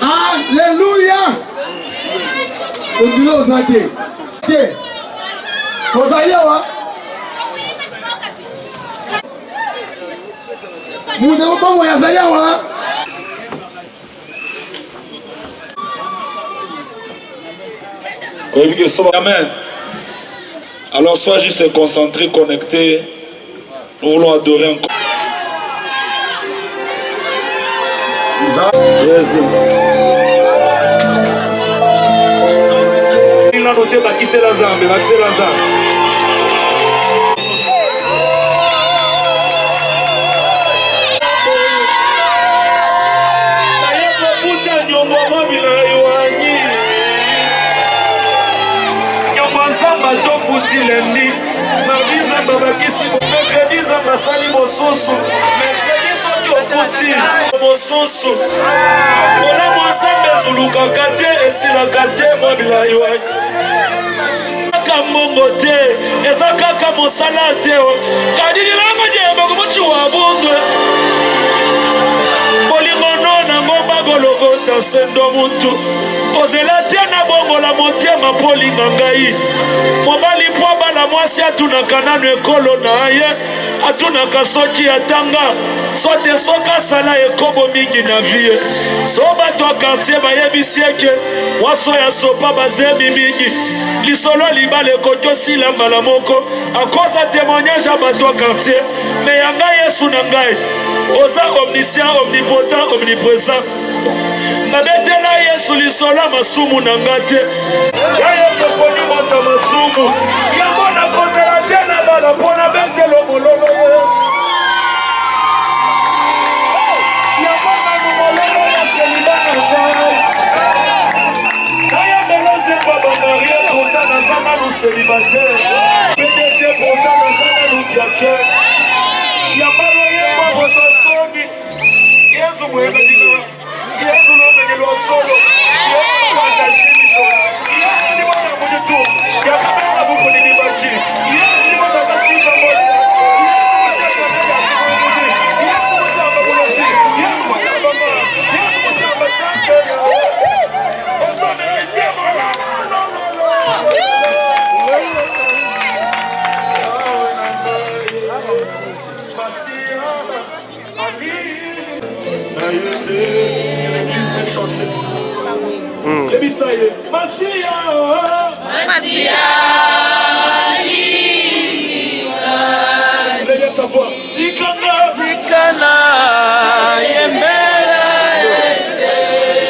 Alléluia. Continuez aux athées. Vous allez voir. Vous n'avez pas moyen d'aller voir. Amen. Alors sois juste concentré, connecté. Nous voulons adorer encore. Jésus. Il a noté qui c'est la zambe, c'est la zambe. Lendi, mardiza babakisi, mercrediza masali mosusu, mercrediza kiofuti mosusu. Mola mwasambe zuluka kate esila kate mwabila yoaki. Kamongo te, eza kaka mosala te o. Kadiri lango jeba kumuchi wabundwe. Polingono na ngomba gologota sendo muntu. Ozela tena bongo la motema polinga ngai. Mobali po bala mwasi atunaka nanu ekolo na ye. Atunaka soki atanga. Sote soka sala ekobo mingi na vie. Soba to quartier bayebisi eke. Waso ya sopa bazemi mingi. Lisolo libale koto sila mbala moko. Akoza témoignage à bato quartier. Mais yanga yesu na ngai. Oza omniscient, omnipotent, omniprésent. Nabetela yesu lisola masumu na ngate. Ya yesu poni monta masumu. Ya mona kozela tena bala pona betelo mololo yesu. Ya mona mololo yesu libana ngai. Naya meloze baba Maria kontana sana no célibataire. PDG kontana sana no diake. Ya maro yemba botasoni. Yesu mwemedina. Yesu n'omenyelwa solo. Yesu n'akashimiso. Yesu ni mwana mujutu. Yakamena buku ni nibachi. Yesu ni mwana kashiba moja. Yesu mwana kashiba. Yesu mwana kabulosi. Yesu mwana bama. Yesu mwana batante. Yesu mwana bama. Masia, Masia, Levez sa voix. Zikana, Zikana, Yembera,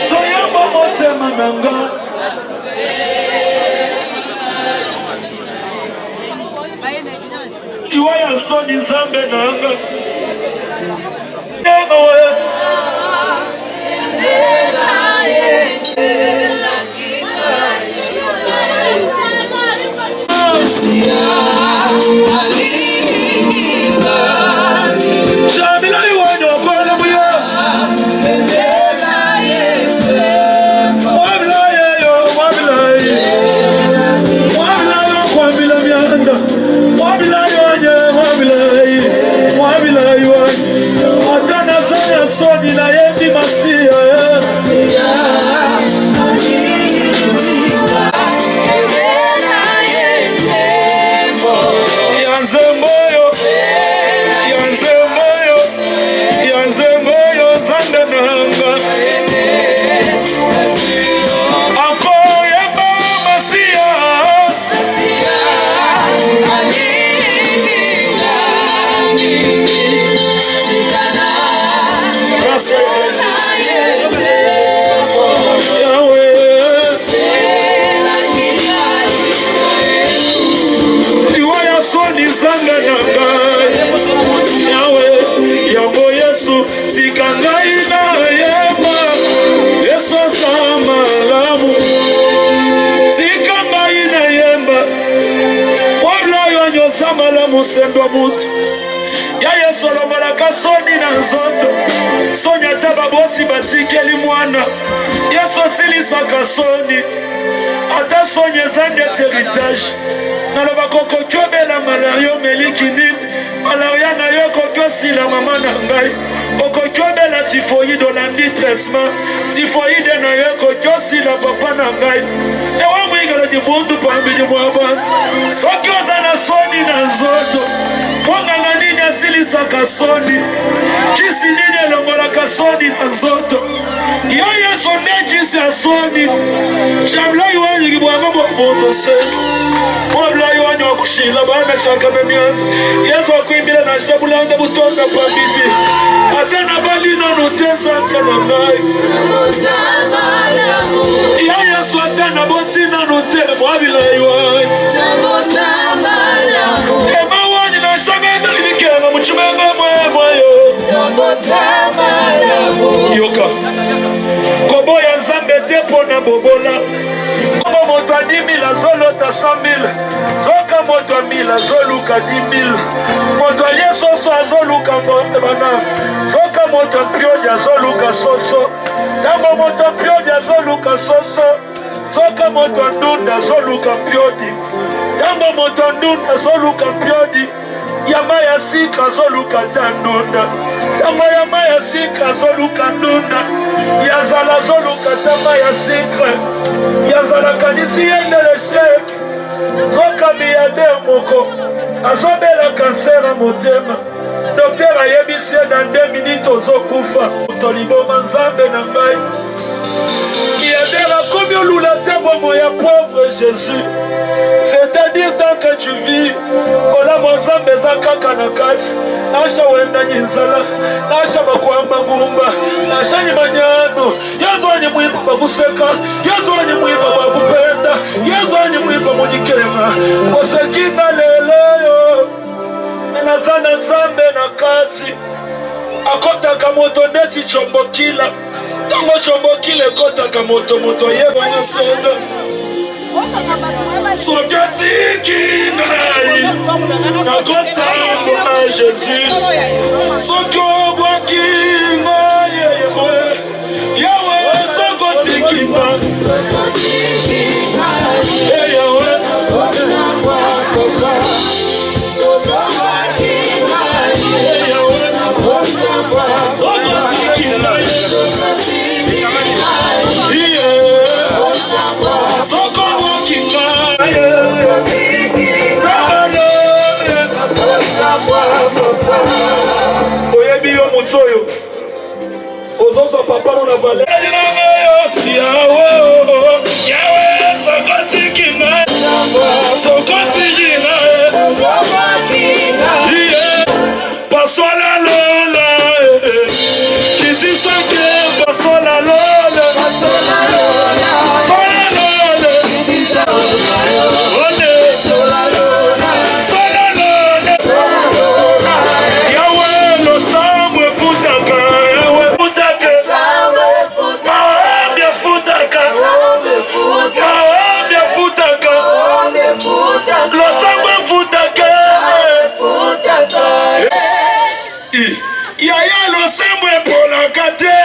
Toyamba mote mananga. Iwaya soni zambe nanga. Musendo mutu ya yesu alomalaka soni na nzoto soni ata baboti batikeli mwana yesu asilisaka soni ata soni eza ndeti héritage nalobaka okoki obela malaria omeliki nini malaria na yo okoki osila mama na ngai okokobela typhoïde olandi traitement typhoïde na yo ekokosila papa na ngai ewa mwingala ni muntu pambili mwa bana soki oza na soni na nzoto mwanganga nini asilisaka soni kisi nini elongolaka soni na nzoto yo yesu nde kisi ya soni shamlai wanyiki bwanga moto se mwabulai wanya wakushila bana chaka memiani yesu wakwimbila na shabulanga butonda pambili ate na bali nanu te sanka na ngai ya yesu ate na boti nanu te mwabilai wanya ema wanya na shanga ndalinikela muchimenga mwayo yoka kobo ya nzambe te pona bobola kobo moto a 10 000 azolota 100 000 zoka moto a 1000 azoluka 10 000 moto alie soso azoluka bana zoka moto mpiodi azoluka soso tango moto mpiodi azoluka soso zoka moto ndunda azoluka mpiodi tango moto ndunda azoluka mpiodi yama ya sika azoluka ta ndunda tango yama ya sika azoluka ndunda yazala azoluka tama ya sika yazala kanisi yendele sheki zoka miliardaire moko azobela kanser ya motema dokter ayebisi ye na 2 minutes ozokufa toliboma nzambe na ngai miliardaire akomi olula te bomo ya pauvre Jésus. C'est-à-dire tant que tu vis ola mozambe eza kaka na kati nasha wenda nyinzala nasha bakwamba ngumba nasha nyimanyano yezu wanye mwimba bakuseka yezu wanye mwimba bakupenda yezu wanye mwimba munyikema kosekinga lelo nazana nzambe na kati akotaka moto ndeti chombokila tango chombokila ekotaka moto yebana senda sokatiki ngai nakosambo na Jésus soki obwaki ngai yawe sokotiki ngai yawe oyebi yo moto oyo ozozwa papa mona vale yawe sokotiki ngai sokotiki ngai paswala lola kitisoke paswala lola yaya losembo epolaka te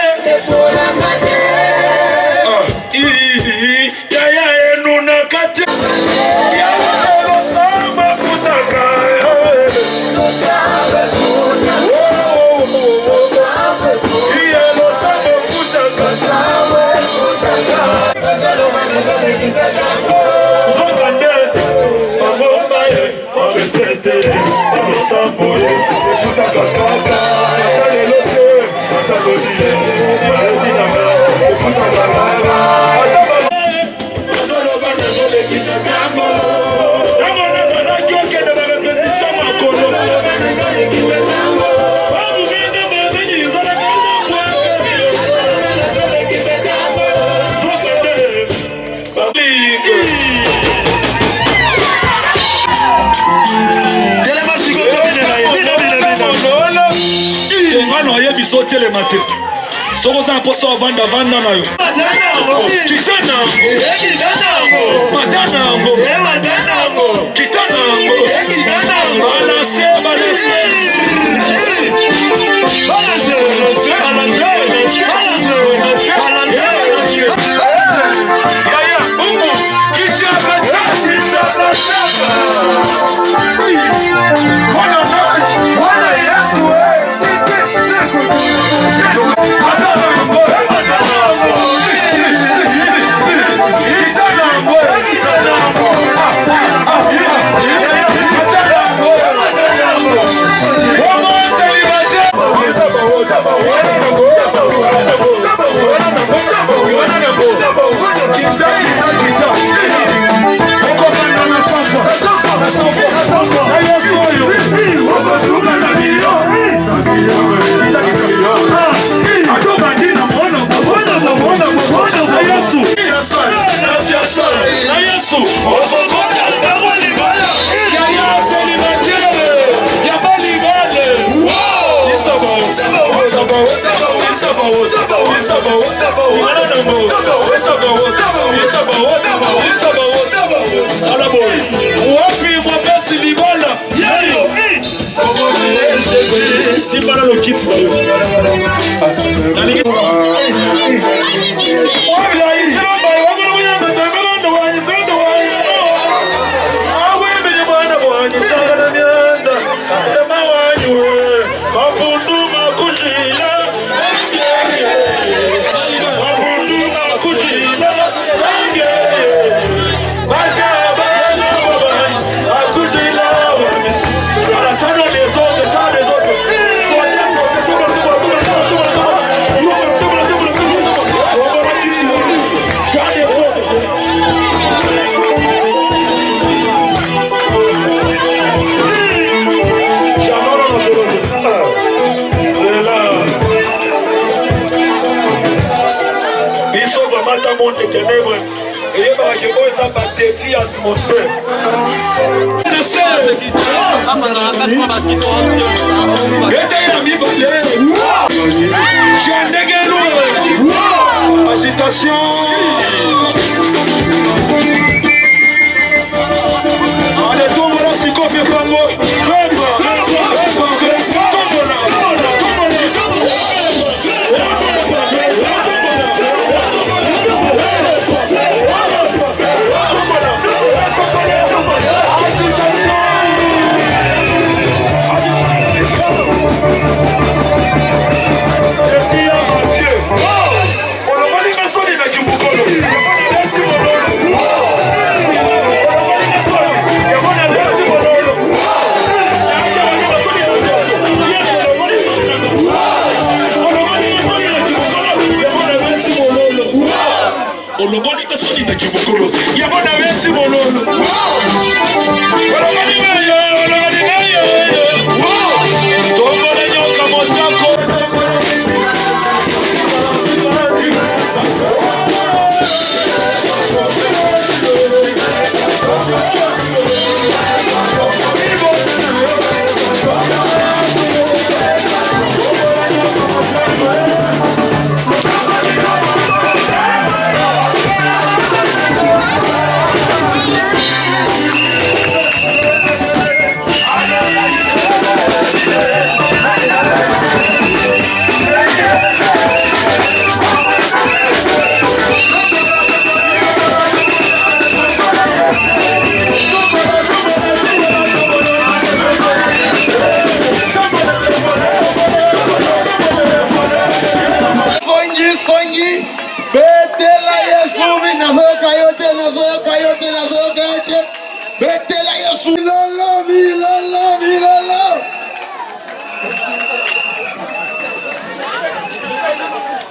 yaya enunaka te yaya losembo efutaka zokande amombaye abetete amosamboye efutaka kaka biso telema te soko za mposa ovanda vanda na yo kitana matanango kitanango balase yaya ungu kishaka Wana Yesu Simba lo kids bayo. Agitation. Allez, tombe là, c'est quoi, bien comme moi.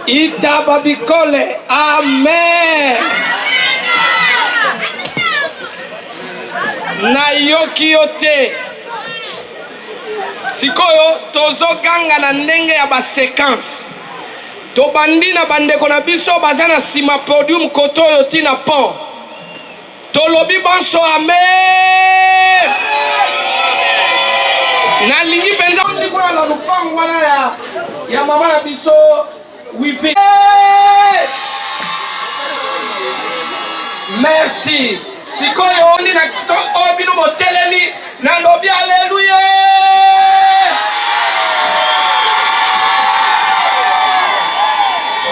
Itababikole, amen. Na yoki yote. Sikoyo tozo ganga na ndenge ya ba séquence. To bandi na bandeko na biso bazana sima podium koto yoti na pont. To lobi bonso amen. Na lingi penza ndiko na lupango wana ya mama na biso. Wifi. Merci. Sikoyo oni na obino motelemi na lobi alléluia.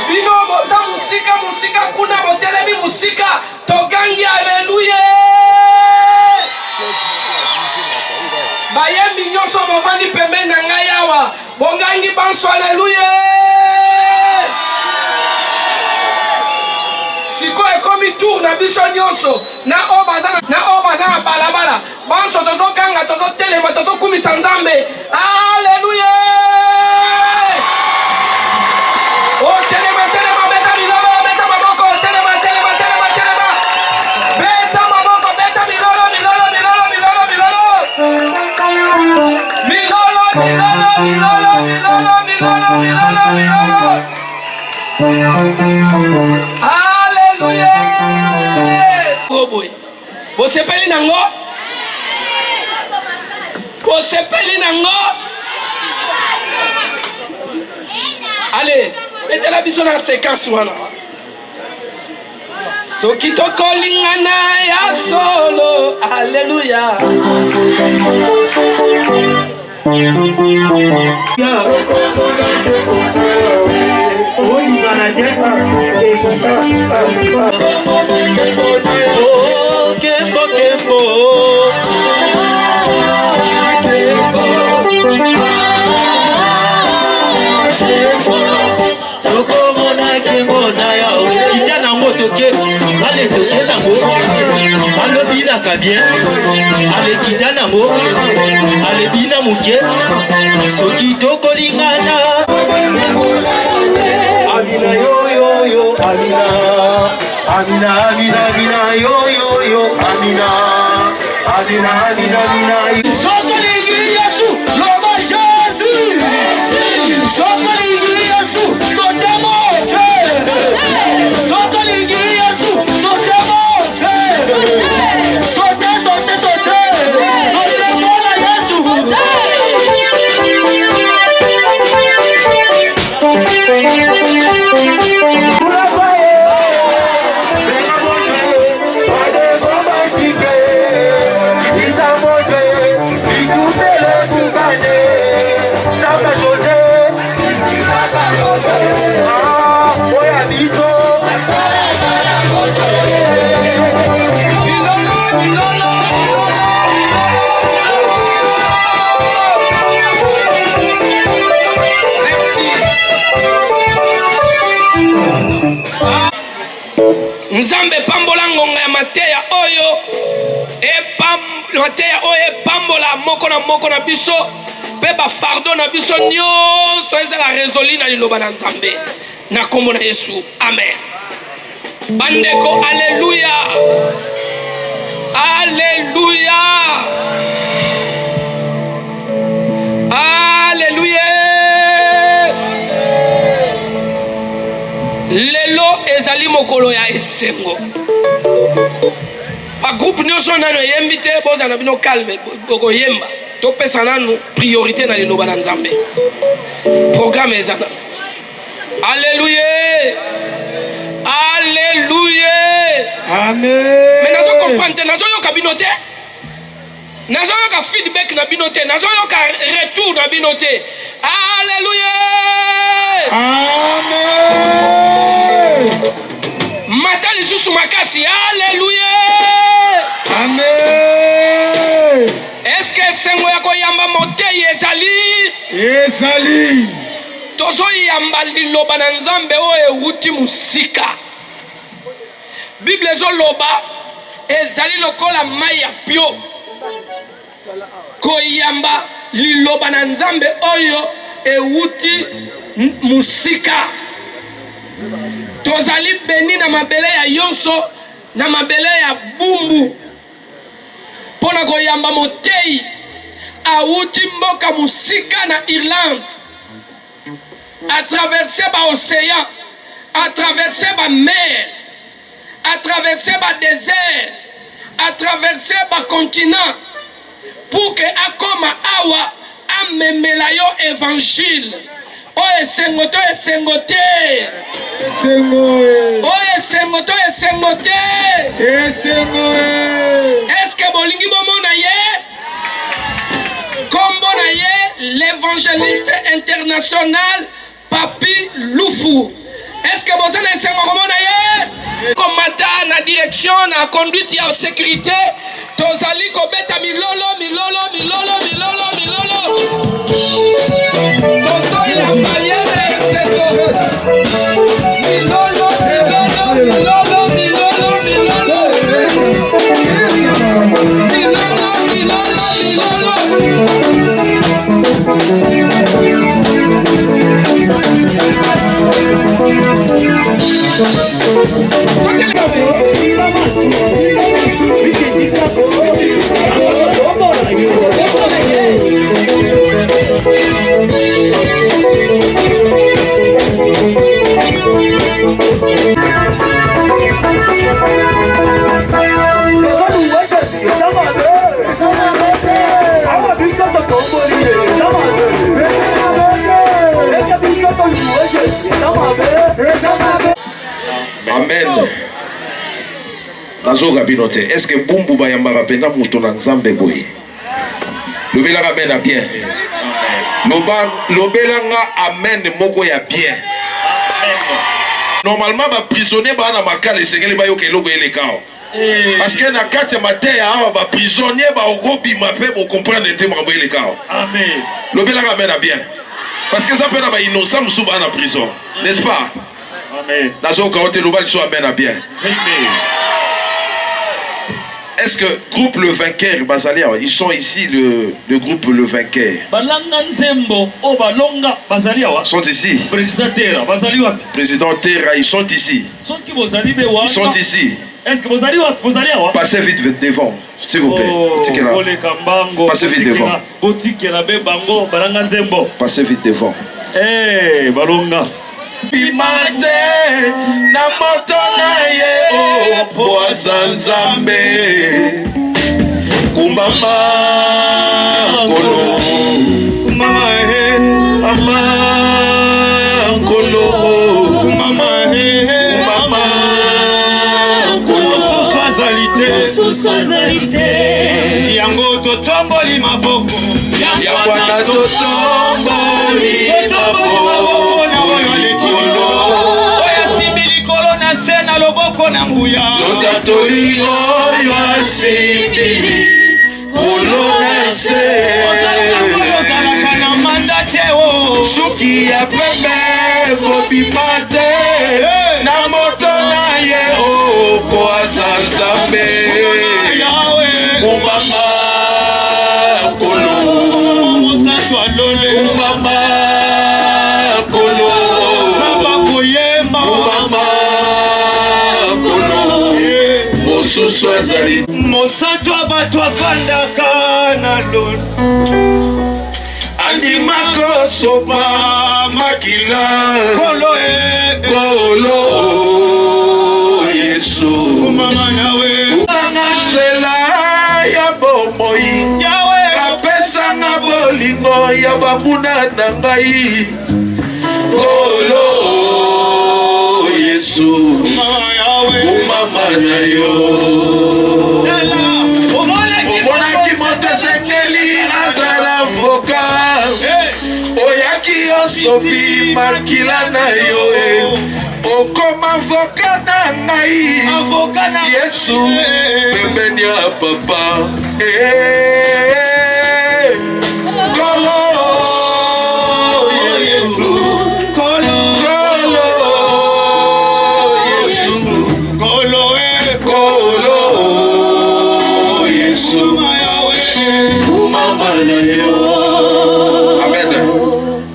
Bino boza musika kuna motelemi musika togangi alléluia. Bayembi nyoso bovandi pembeni na ngai awa bongangi banso alléluia. Tour na biso nyonso na obazana balabala banso tozo ganga tozo telema tozo kumisa nzambe alleluya. Oh telema beta bilolo beta maboko telema beta maboko beta bilolo alleluya. Bosepeli nango. Allez, betela biso na séquence wana. Soki tokolingana ya solo, alléluia. Allez toquer nango, allez bina kabien, allez kita nango, allez bina muke, soki toko lingana. Amina yo yo yo, Amina, Amina Amina Amina yo yo yo, Amina, Amina Amina Amina. Soko lingi Yesu, loba Jésus, soko lingi Yesu, sotemo. Soko lingi Yesu, sotemo. Sote, sote, sote. Sote mola Yesu. Nzambe pambola ngonga ya mateya oyo mateya oyo epambola moko na biso pe ba fardo na biso nyonso ezala résolu na liloba na Nzambe na kombo na Yesu, amen. Bandeko, alléluia, alléluia, alléluia. Lelo ezali mokolo ya esengo. Ba groupe nyonso nano yembi te boza na bino calme boko yemba to pesa nanu priorité na liloba na Nzambe. Programme ezana. Alléluia. Alléluia. Amen. Mais nazo comprendre, nazo yoka bino te. Nazo yoka feedback na bino te, nazo yoka retour na bino te. Alléluia. Amen. Mata lisusu makasi. Alléluia. Amen. Est-ce que sengo yako yamba motei ezali? Ezali. Tozo yamba liloba na Nzambe oyo ewuti musika. Bible zo loba ezali lokola mai ya pio. Koyamba liloba na Nzambe oyo ewuti musika. Tozali beni na mabele ya yonso na mabele ya bumbu. Pona koyamba motei awuti mboka musika na Irlande. À traverser l'océan, à traverser la mer, à traverser le désert, à traverser le continent, pour que akoma awa amemela yo évangile. Oye sengoto e sengote. Sengoe. Oye sengoto e sengote. Sengoe. Est-ce que bolingi bomona ye? Kombo na ye l'évangéliste international Papi Lufu. Est-ce que vous avez un combattant na direction, na conduite et en sécurité? Tozali kobeta milolo, milolo, milolo, milolo, milolo. Tozo ya bayele seto. Milolo, milolo, milolo, milolo, milolo. Milolo, milolo, Come on, Amen. Nazoka binote. Est-ce que Bumbu Bayambara Pena Moutona Nzambe Boy? Lobela Amen bien. Lobela Amen Moko ya bien. Normalement, les prisonniers sont dans ma cale, c'est que les bailleurs qui les cao. Parce que dans la carte de matin, les prisonniers sont comprendre les cao. Amen. Le bel amen a bien. Parce que ça peut être innocent, nous sommes en prison. N'est-ce pas? Amen. Dans ce cas, le soit amen a bien. Amen. Est-ce que groupe Le Vainqueur, Basalia, ils sont ici, le groupe Le Vainqueur? Ils sont ici. Président Terra, ils sont ici. Ils sont ici. Est-ce que vous allez Passez vite devant, s'il vous plaît. Passez vite devant. Passez vite devant. Eh, Balonga. Bimate na moto na ye o poisa nzambe kumama kolo kumama he ama kolo kumama he kumama kolo soazalité yango totomboli maboko ya bwana totomboli maboko loboko na nguya totatoli oyo asimbili kolona se ozalaka na manda te o suki ya pembe kobima te na moto na ye o po aza nzambe kumama kolo mosantu alole kumama kolo mosantu abato afandaka na lolo andimako sopa makila kolo kolo yesu mama nawe anga sela ya bomoi yawe apesa na bolingo ya babuna na ngai kolo yesu mama yawe mama na yo omonaki moto esekeli azala avoka oyaki osopi makila na yo okoma avoka na ngai yesu pembeni ya papa kolo yesu kolo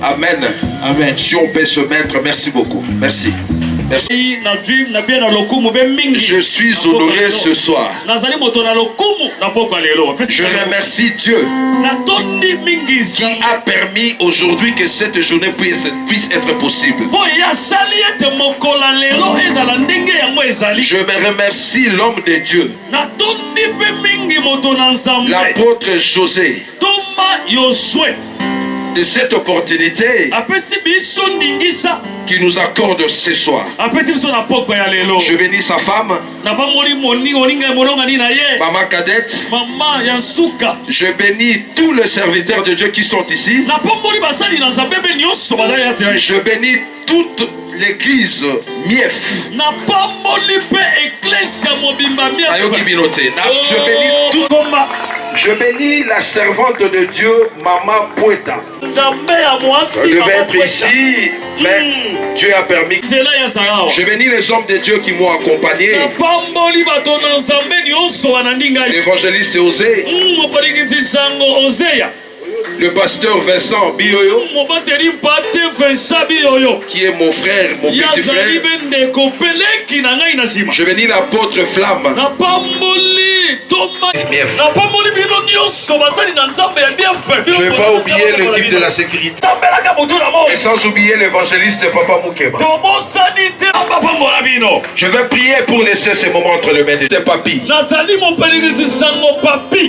Amen. Amen. Si on peut se mettre, merci beaucoup. Merci. Merci. Je suis honoré ce soir. Je remercie Dieu qui a permis aujourd'hui que cette journée puisse être possible. Je me remercie l'homme de Dieu, l'apôtre José, de cette opportunité qui nous accorde ce soir. Je bénis sa femme, maman Cadette. Je bénis tous les serviteurs de Dieu qui sont ici. Je bénis toute l'église Mief. Je bénis la servante de Dieu, Maman Poueta. Elle devait être ici, mais Dieu a permis. Je bénis les hommes de Dieu qui m'ont accompagné. L'évangéliste Osée. Le pasteur Vincent Bioyo, qui est mon frère, mon petit frère. Je bénis l'apôtre Flamme. Je ne vais pas oublier l'équipe de la sécurité. Et sans oublier l'évangéliste Papa Moukeba. Je vais prier pour laisser ce moment entre les mains de Papi.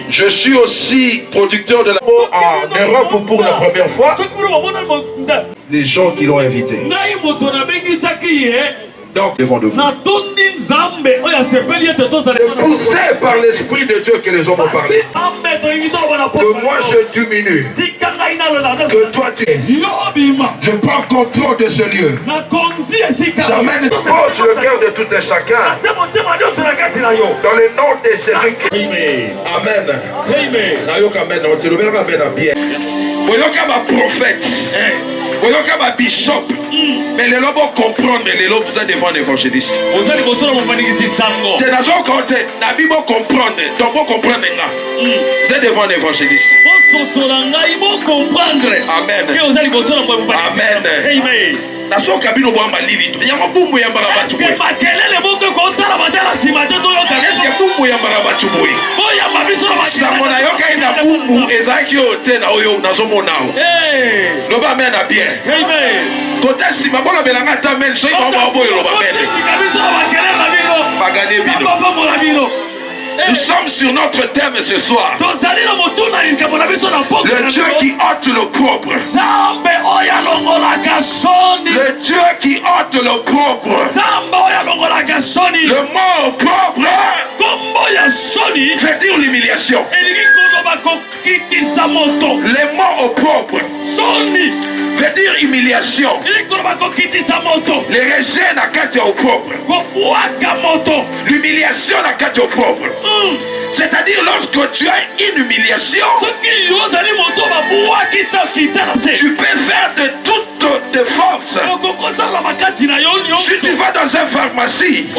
Je suis aussi producteur de la en Europe pour la première fois. Les gens qui l'ont invité. Donc, devant de vous. Poussé par l'Esprit de Dieu que les hommes ont parlé. Que moi je diminue. Que toi tu es. Je prends contrôle de ce lieu. J'amène force le cœur de tout un chacun. Dans le nom de Jésus-Christ. Amen. Amen. Boyoka ma prophète. Boyoka ma bishop. Mais les lobos comprennent, les lobos vous êtes devant l'évangéliste. Vous allez vous comprendre. Vous êtes devant l'évangéliste. Amen. Amen. Naso kabino bwamba livito. Yango bumbu ya mbarabatu. Est-ce que bumbu ya mbarabatu boy? Samona yoka ina bumbu ezaki ote na oyo nazomona o. Loba amen na bien. Amen. Kota sima bona belanga tamen so iba ba boyo loba amen. Bagane bino. Nous sommes sur notre thème ce soir. Le Dieu qui ôte le propre. Le Dieu qui ôte le propre. Le mot propre veut dire l'humiliation. Les mots au propre veut dire humiliation. Les rejets n'a qu'à dire au propre. L'humiliation n'a qu'à dire au propre. C'est-à-dire lorsque tu as une humiliation, tu peux faire de toutes tes forces. Si tu vas dans une pharmacie,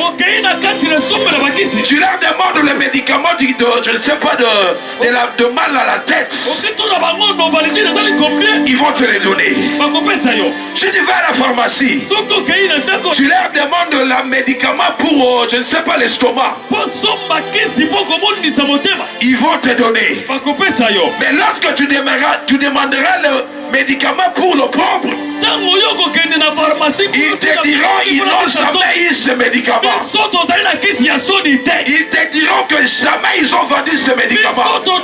tu leur demandes le médicament je ne sais pas de mal à la tête, ils vont te les donner. Si tu vas à la pharmacie, tu leur demandes le médicament pour je ne sais pas l'estomac, ils vont te donner. Mais lorsque tu demanderas le médicament pour le propre, ils te diront ils n'ont jamais eu ce médicament. Ils te diront que jamais ils ont vendu ce médicament. Donc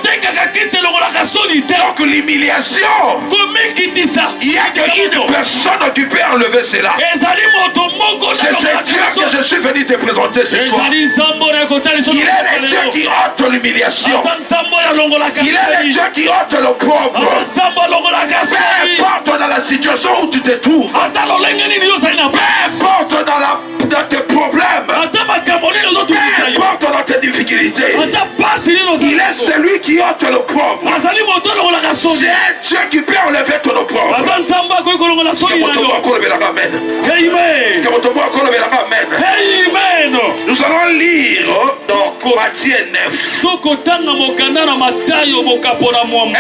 l'humiliation, il n'y a qu'une personne qui peut enlever cela. C'est ce Dieu que je suis venu te présenter ce soir. Il est le Dieu qui ôte l'humiliation. Il est le Dieu qui ôte le propre. Peu importe dans la situation où tu te trouves, peu importe dans tes problèmes, peu importe dans tes difficultés, il est celui qui ôte le propre. C'est un Dieu qui peut enlever ton propre. Amen. Nous allons lire dans Matthieu 9.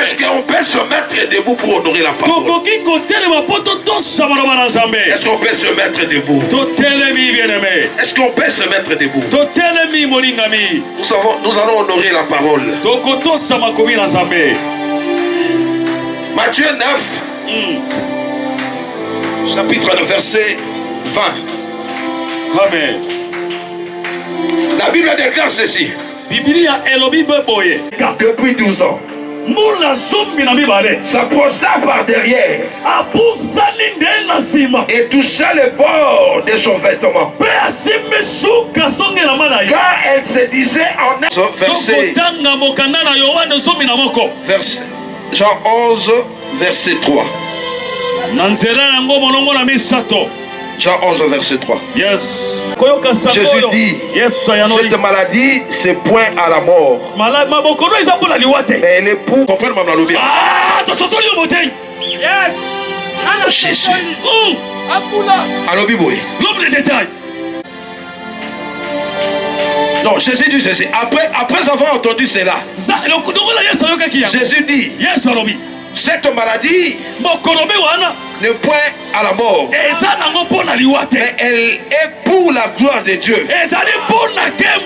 Est-ce qu'on peut se mettre debout pour honorer la parole? Est-ce qu'on peut se mettre debout? Est-ce qu'on peut se mettre debout? Nous allons honorer la parole. Matthieu 9, chapitre 9, verset 20. Amen. La Bible déclare ceci. Depuis 12 ans, s'approcha par derrière et toucha le bord de son vêtement. Car elle se disait en verset Jean 11, verset 3. Jean 11, verset 3. Yes. Jésus dit, cette maladie, c'est point à la mort. Mais elle est pour... Comprenez ma maladie. Yes. Jésus. Alors, Biboui. L'homme de détail. Non, Jésus dit ceci. Après avoir entendu cela, Jésus dit, cette maladie ne point à la mort, mais elle est pour la gloire de Dieu,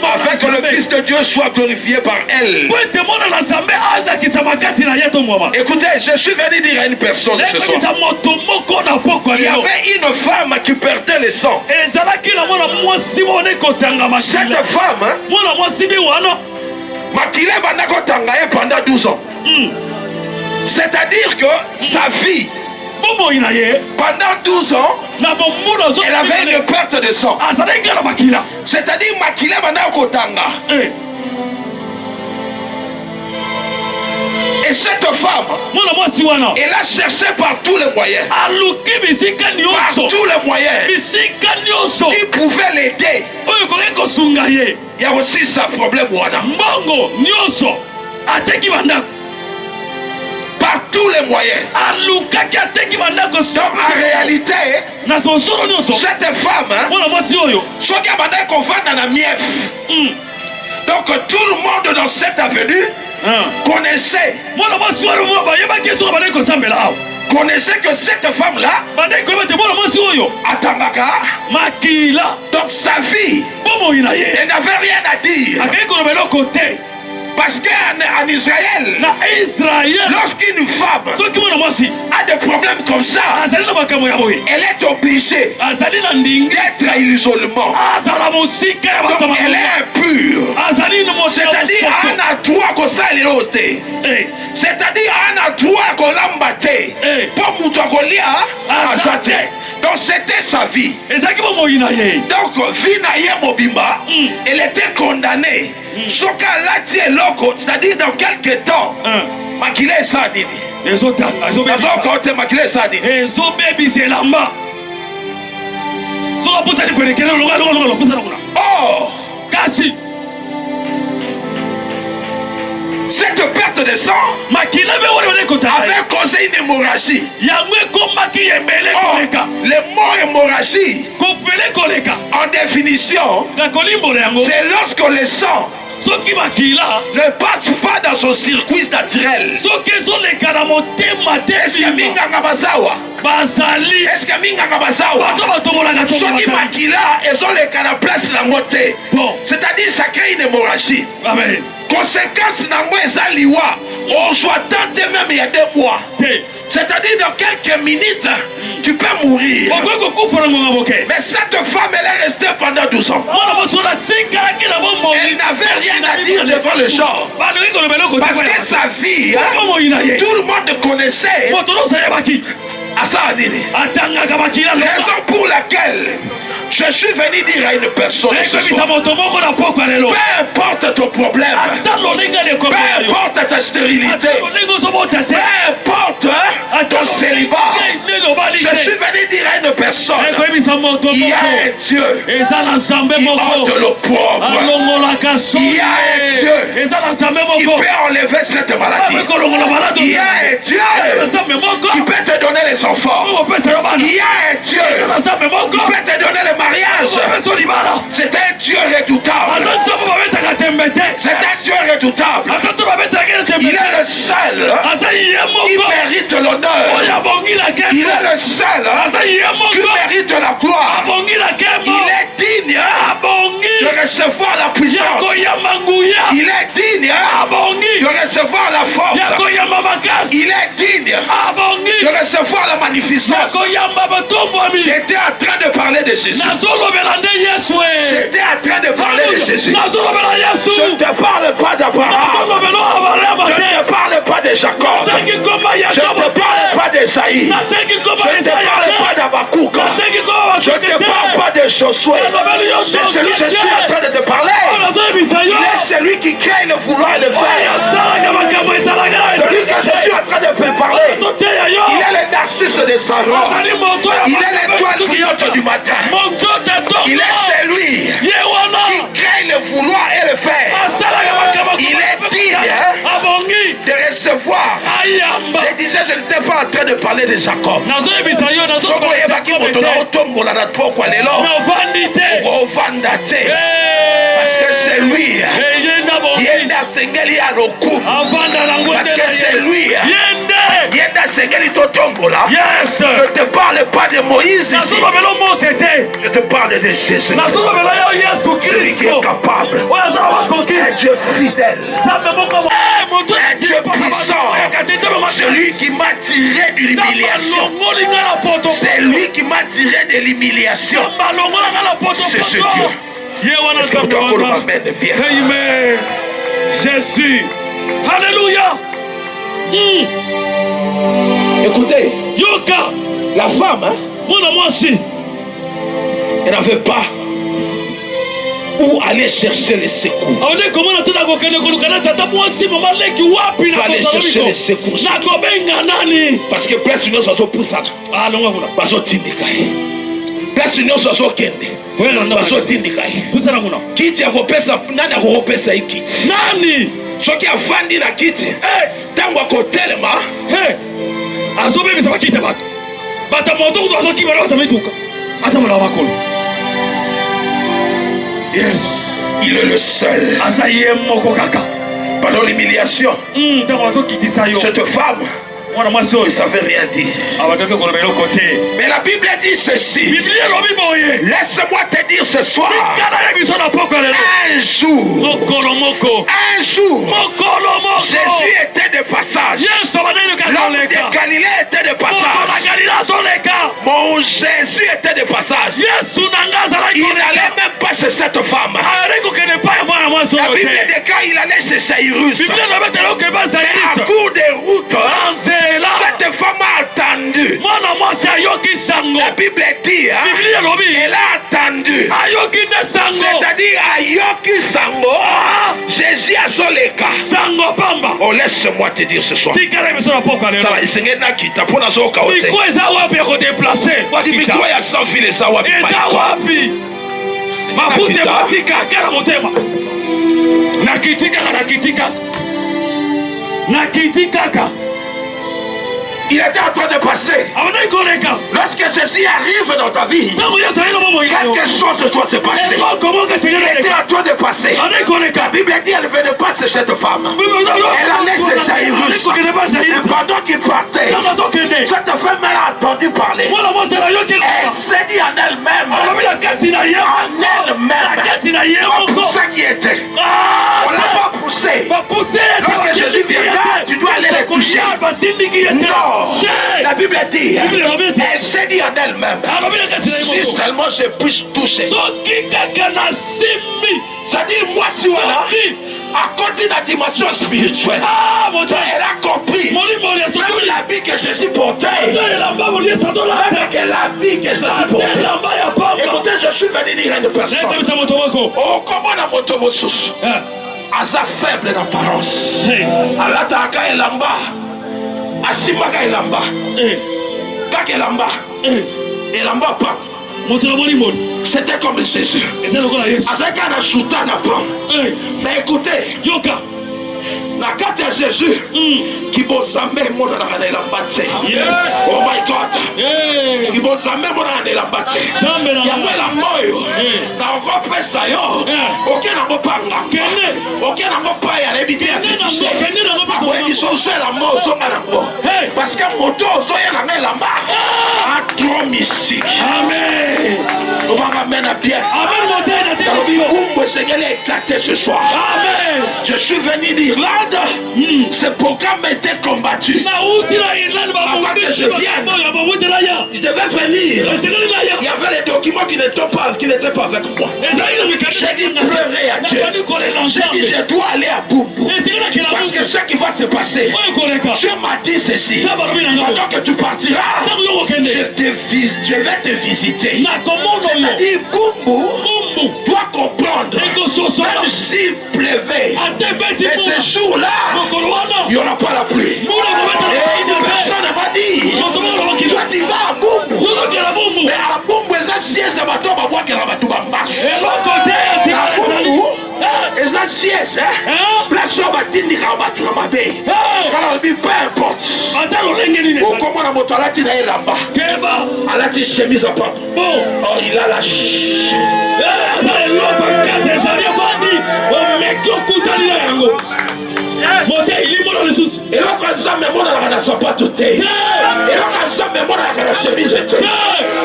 afin que le Fils de Dieu soit glorifié par elle. Écoutez, je suis venu dire à une personne ce soir, il y avait une femme qui perdait le sang. Cette femme, pendant 12 ans. C'est-à-dire que sa vie, pendant 12 ans, Elle avait une perte de sang. C'est-à-dire makila banda kotanga. Et cette femme, elle a cherché par tous les moyens. Par tous les moyens. Qui pouvaient l'aider. Il y a aussi ça problème. Par tous les moyens. Donc en réalité, cette femme, donc tout le monde dans cette avenue connaissait que cette femme-là, Atambaka, donc sa vie, elle n'avait rien à dire. Parce qu'en Israël, lorsqu'une femme a des problèmes comme ça, elle est obligée d'être à l'isolement. Donc elle est impure. C'est-à-dire elle a droit que ça l'auté. C'est-à-dire elle a droit que l'embâté. Pour Moutagolia, donc c'était sa vie. Donc Vinaye Mobimba, elle était condamnée. C'est-à-dire dans quelques temps, Makile Sadini. Oh, cette perte de sang avait causé une hémorragie. Oh, le mot hémorragie, en définition, c'est lorsque le sang ne passe pas dans son circuit naturel. Est-ce que Minganga Bazawa? Est-ce que Minganga Bazawa? Soki Makila, ils ont les canaux place la montée. C'est-à-dire ça crée une hémorragie. Amen. Conséquence n'a moins liwa. On soit tenté même il y a 2 mois. C'est-à-dire dans quelques minutes, tu peux mourir. Mais cette femme, elle est restée pendant 12 ans. Elle n'avait rien à dire devant le genre. Parce que sa vie, tout le monde connaissait. Raison pour laquelle je suis venu dire à une personne ce soir, peu importe ton problème, peu importe ta stérilité, peu importe ton célibat, je suis venu dire à une personne, il y a un Dieu qui ôte le pauvre. Il y a un Dieu qui peut enlever cette maladie. Il y a un Dieu qui peut te donner les enfants. Il y a un Dieu qui peut te donner le mariage. C'est un Dieu redoutable. C'est un Dieu redoutable. Il est le seul qui mérite l'honneur. Il est le seul qui mérite la gloire. Il est digne de recevoir la puissance. Il est digne de recevoir la force. Il est digne de recevoir la magnificence. J'étais en train de parler de Jésus. J'étais en train de parler de Jésus. Je ne te parle pas d'Abraham. Je ne te parle pas de Jacob. Je ne te parle pas d'Esaïe. Je ne te parle pas d'Abakouk. Je ne te parle pas de Josué. C'est celui que je suis en train de te parler. Il est celui qui crée le vouloir et le faire. Celui que je suis en train de te parler. Il est le narcisse de Saron. Il est l'étoile brillante du matin. Il est celui qui crée le vouloir et le faire. Il est digne de recevoir. Je disais, je n'étais pas en train de parler de Jacob. Parce que c'est lui. Parce que c'est lui. Je ne te parle pas de Moïse ici. Je te parle de Jésus. Celui qui est capable. Un Dieu fidèle. Un Dieu puissant. Celui qui m'a tiré de l'humiliation. C'est lui qui m'a tiré de l'humiliation. C'est ce Dieu. Est-ce que toi qu'on m'amène bien? Amen. Jésus. Alléluia. Écoutez, la femme, Elle n'avait pas où aller chercher les secours. Il fallait chercher les secours. Parce que place nous sommes poussés. Parce que place nous sommes kende. Parce que kiti ya kopesa nani akopesa hii kiti? Nani? Soki afandi na kiti. Tangu akotelema. Azobe bisa bakite bato. Bata moto kutoka bana batamituka. Ata mwana wakolo. Yes, il est le seul. Pendant l'humiliation, cette femme ne savait rien dire. Mais la Bible dit ceci. Laisse-moi te dire ce soir. Un jour, Jésus était de passage. L'homme de Galilée était de passage. Mon Jésus était de passage. Il n'allait même pas chez cette femme. La Bible déclare qu'il allait chez Jairus. Mais à court de route, cette femme a attendu. La Bible dit, elle a attendu. C'est-à-dire, Ayoki Sango, Jésus a Zoleka. Oh, laisse-moi te dire ce soir. Il était en train de passer. Lorsque ceci arrive dans ta vie, quelque chose doit se passer. Il était en train de passer. La Bible dit qu'elle ne venait pas chez cette femme. Elle a laissé Jairus. Et pendant qu'il partait, cette femme elle a entendu parler. Elle s'est dit en elle-même. On poussait qui était. On l'a pas poussé. Lorsque Jésus viendra, tu dois aller les toucher. Non. La Bible dit, elle s'est dit en elle-même, si seulement je puisse toucher. Ça dit, moi si voilà, à côté de la dimension spirituelle, elle a compris, même l'habit que Jésus portait, même l'habit que Jésus portait. Écoutez, je suis venu dire à une personne, oh, comment la moto moussous, Asa faible d'apparence, Alataka et Lamba. Asimaka elamba kaka elamba elamba pa c'était comme Jésus azaka na chuta na pan mais écoutez la carte à Jésus qui bon jamais mon dans la elamba. Oh my God qui bon jamais mon dans elamba ya la moyo na okopesa yo okena mopanga okena mopaya rebité à fétiche ils sont seuls à mort parce que moto zoya na elamba a trop mystique. Amen. On va ramener à bien. Amen. Seigneur est éclaté ce soir. Amen. Je suis venu d'Irlande. Ce programme était combattu. Avant que je vienne, je devais venir. Il y avait les documents qui n'étaient pas avec moi. J'ai dit pleurer à Dieu. J'ai dit je dois aller à Bumbu. Parce que ce qui va se passer, Dieu m'a dit ceci. Pendant que tu partiras, je vais te visiter. C'est-à-dire Bumbu doit comprendre. Même s'il pleuvait, mais ce jour-là, il n'y aura pas la pluie. Et une personne m'a dit, toi tu vas à Bumbu. Mais à Bumbu, c'est un siège à bateau, à boire que la bateau marche. À Bumbu, c'est un siège. Place où batindi kabatou na mabe. Quand on dit peu importe. Comment la moto là tu n'as là-bas. Elle a dit chemise à papa. Oh il a la chemise. Et là quand ça me montre la sapato te. Et là quand ça me montre la chemise te.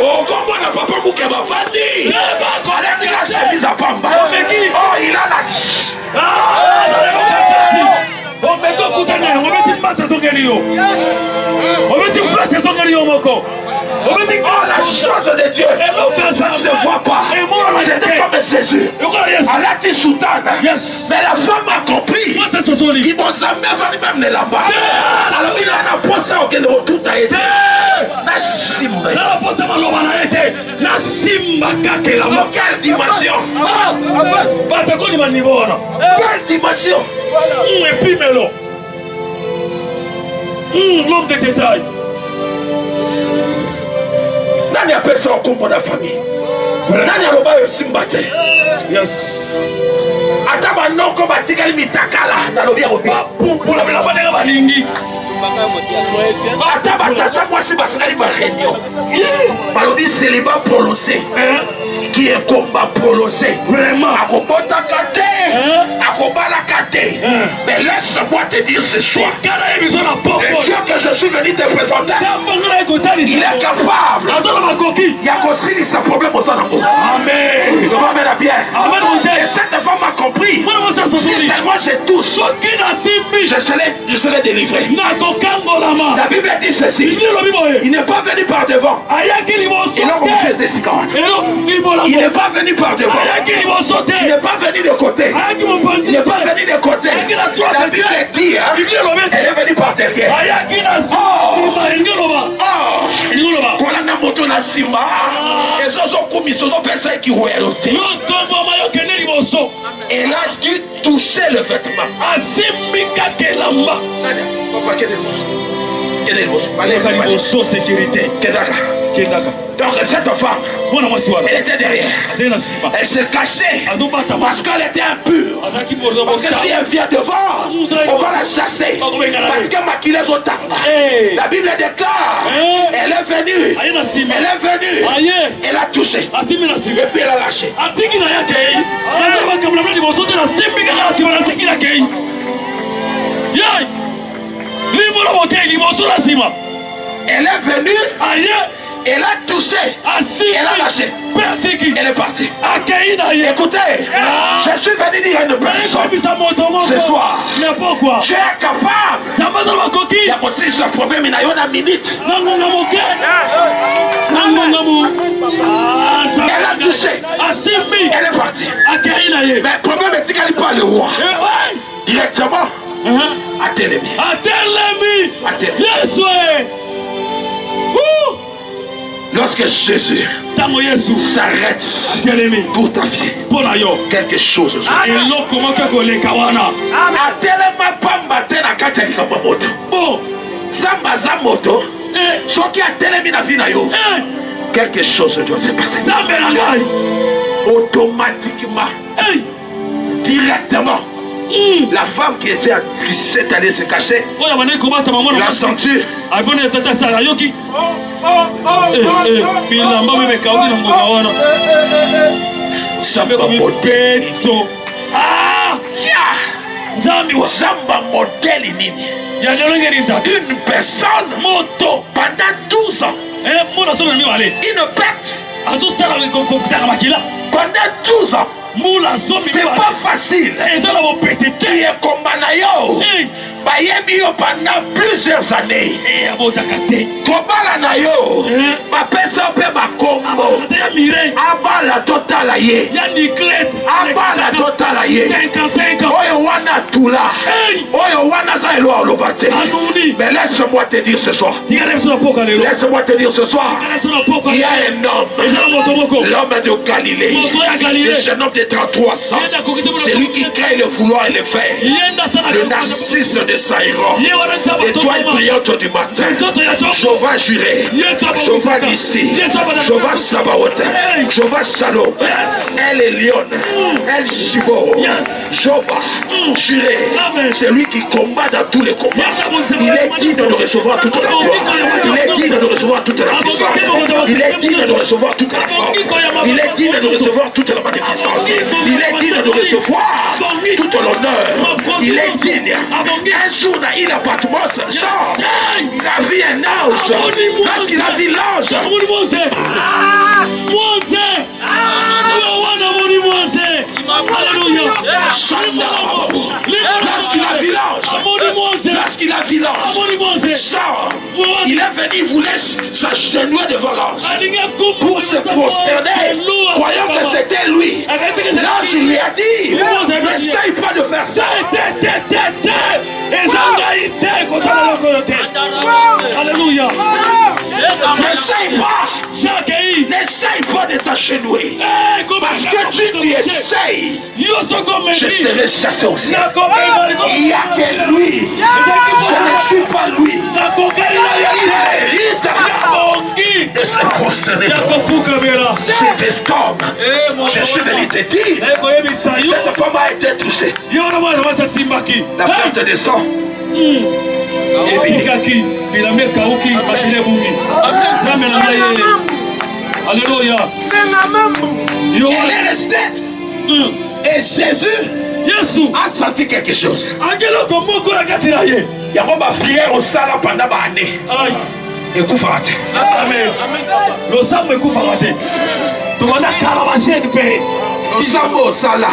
Oh comment la papa mouke ba fandi. Elle a dit la chemise à pamba. Oh il a la oh la chose de Dieu, ça ne se voit pas. J'étais comme Jésus. Elle a dit soutane. Mais la femme a compris. Qui bon ça même ne là-bas. Alors il a un poste au Kenya tout a été. Nasimba. La poste maloba na été. Nasimba kakela. Quelle dimension? Pas de quoi ni niveau là. Quelle dimension? Et puis melo. L'homme de détail. Nani appelle ça au combo de la famille? Nani a l'oba Simba te? Yes. Ataba non ko batikali mitakala na lobi ya obi. Pour la bana balingi. Ataba tata moi si basali ba réunion. Balobi célibat prolongé. Qui est combat prolongé. Vraiment. Akobota kate. Akobala kate. Mais laisse-moi te dire ce soir. Le Dieu que je suis venu te présenter. Il est capable. Il y a aussi ce problème aux gens. Amen. Amen à bien. Et cette femme a compris. Si seulement je touche, je serai délivré. La Bible dit ceci. Il n'est pas venu par devant. Et là on faisait si quand il n'est pas venu par devant. Il n'est pas venu de côté. Il n'est pas venu de côté. La Bible dit, elle est venue par derrière. Kolana moto na simba. Ezozo kumisozo pesa qui royauté. Elle a dû toucher le vêtement. Asimika kelamba. Papa quel est le bosso? Quel est le bosso sécurité? Kedaka. Donc cette femme, elle était derrière. Elle se cachait parce qu'elle était impure. Parce que si elle vient devant, on va la chasser. Parce que maquilleuse au tanga. La Bible déclare, elle est venue. Elle est venue. Elle a touché. Et puis elle a lâché. Elle est venue. Elle a touché, elle a lâché, elle est partie. Écoutez, je suis venu dire à une personne ce soir, tu es capable. Il y a aussi ce problème, il y a une minute. Elle a touché, elle est partie. Mais le problème est qu'elle n'est pas le roi. Directement, à Télémi. Lorsque Jésus s'arrête pour ta vie, quelque chose quelque chose doit se passer. Automatiquement, directement, la femme qui s'est allée se cacher, la ceinture. Une personne pendant 12 ans, une perte pendant 12 ans. C'est pas facile. Qui est combat nayo pendant plusieurs années. Kobala nayo bapesa pe bakombo abala totala ye abala totala ye oyo wana tula oyo wana za elo olobate. Mais laisse-moi te dire ce soir, laisse-moi te dire ce soir, il y a un homme, l'homme de Galilée, le jeune homme de 33 ans, c'est lui qui crée le vouloir et le faire, le narcisse de Saïron, l'étoile brillante du matin. Je vais jurer, je vais d'ici, je vais Sabaoth, je vais Shalom, elle est Lyon, elle Shibo, je vais jurer, c'est lui qui combat dans tous les combats. Il est digne de recevoir toute la gloire, il est digne de recevoir toute la puissance, il est digne de recevoir toute la force, il est digne de recevoir toute la magnificence, il est digne de recevoir tout l'honneur, il est digne. Un jour, il a Patmos, genre, il a vu un ange. Lorsqu'il a vu l'ange, lorsqu'il a vu l'ange, genre, il est venu, il voulait s'agenouiller devant l'ange pour se prosterner, croyant que c'était lui. L'ange je lui ai dit, n'essaye pas de faire ça. Alléluia. N'essaye pas de t'agenouiller. Parce que tu essayes, je serai chassé aussi. Il n'y a que lui. Je ne suis pas lui. Il mérite de se prosterner. Cet homme, je suis venu te dire, cette femme a été touchée. La perte de sang est finie. Alléluia. Elle est restée. Et Jésus a senti quelque chose. Il y a une prière au salon pendant une année. Et coup fraté. Amen. Le sang est coup fraté. Tu vas la caravane paix. Le sang au salon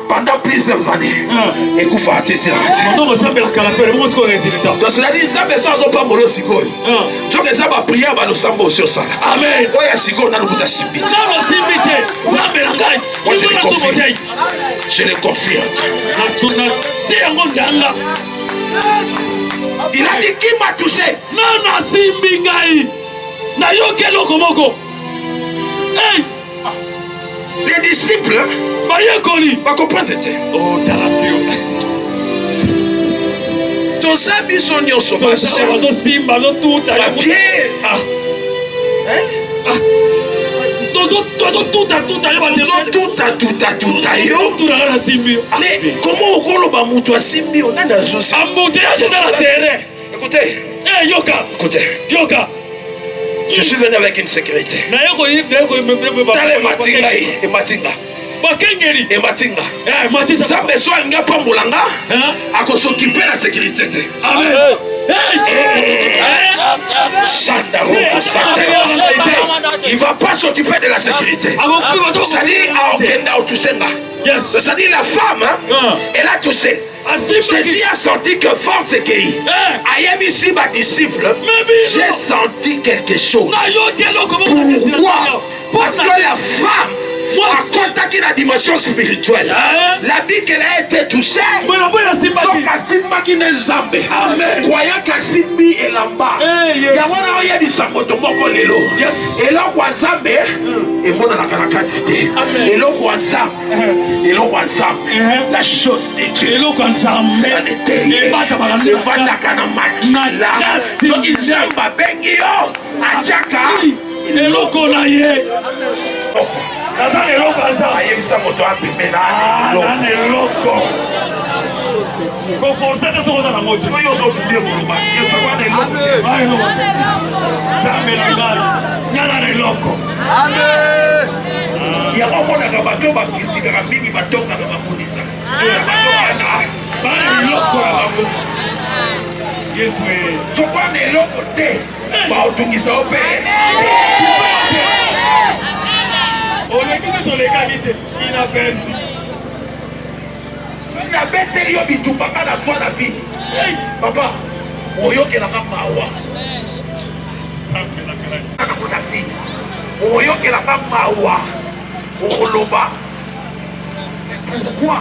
pendant plusieurs années. Et coup fraté c'est raté. Donc ça me la caravane. Moi ce qu'on résultat. Donc c'est-à-dire ça besoin de pas molo sigoy. Je que ça va prier ba le sang au sur salon. Amen. Oya sigoy na lukuta simbiti. Ça me simbiti. Ça me la gagne. Moi je le confirme. Je le confirme. Il a dit qui m'a touché. Nana simbingai. Na yoke lokomoko. Hey. Les disciples va comprendre. Oh, Tarafio. Tous ça biso nyonso ba simba zo tout à pied. Mais comment on va monter à Simbi? On a dans ce sens. Écoutez. Écoutez. Je suis venu avec une sécurité. Dans les matinga et matinga. Et matinga. Ça me soit un gars pas moulanga. À s'occuper de la sécurité. Amen. Il ne va pas s'occuper de la sécurité. C'est-à-dire, c'est-à-dire la femme, elle a touché. Jésus a senti que force est qu'il. Ayam ici, ma disciple, j'ai senti quelque chose. Pourquoi? Parce que la femme a contacté la dimension spirituelle. La Bible qu'elle a été touchée. Donc Kasimba qui n'est Zambé. Croyant qu'Asimbi est là-bas. Yamana oya bisambo tomoko lelo. Et là quoi Zambé et mon la karakatité. Et là quoi Zambé. Et là quoi Zambé. La chose est Dieu. Et là quoi Zambé. C'est un intérieur. Le vanda kana makila. Donc il Zamba bengio. Achaka. Et là qu'on a yé. Nazane loko aza ayebisa moto apemena nane loko ko forcer de soko na moto yo zo bide muluba yo tsakwa na loko ayo zambe na ngai nyana na loko amen ya kokona ka bato ba kritika mingi batonga ka bamonisa bato bana bana loko na bango yesu sokwa na loko te ba otungisa ope on est qui dans les qualités inaperçu. Tu n'as pas été lié au papa la foi la vie. Papa, on y a que la mawa. On y a que la mawa. On loba. Pourquoi?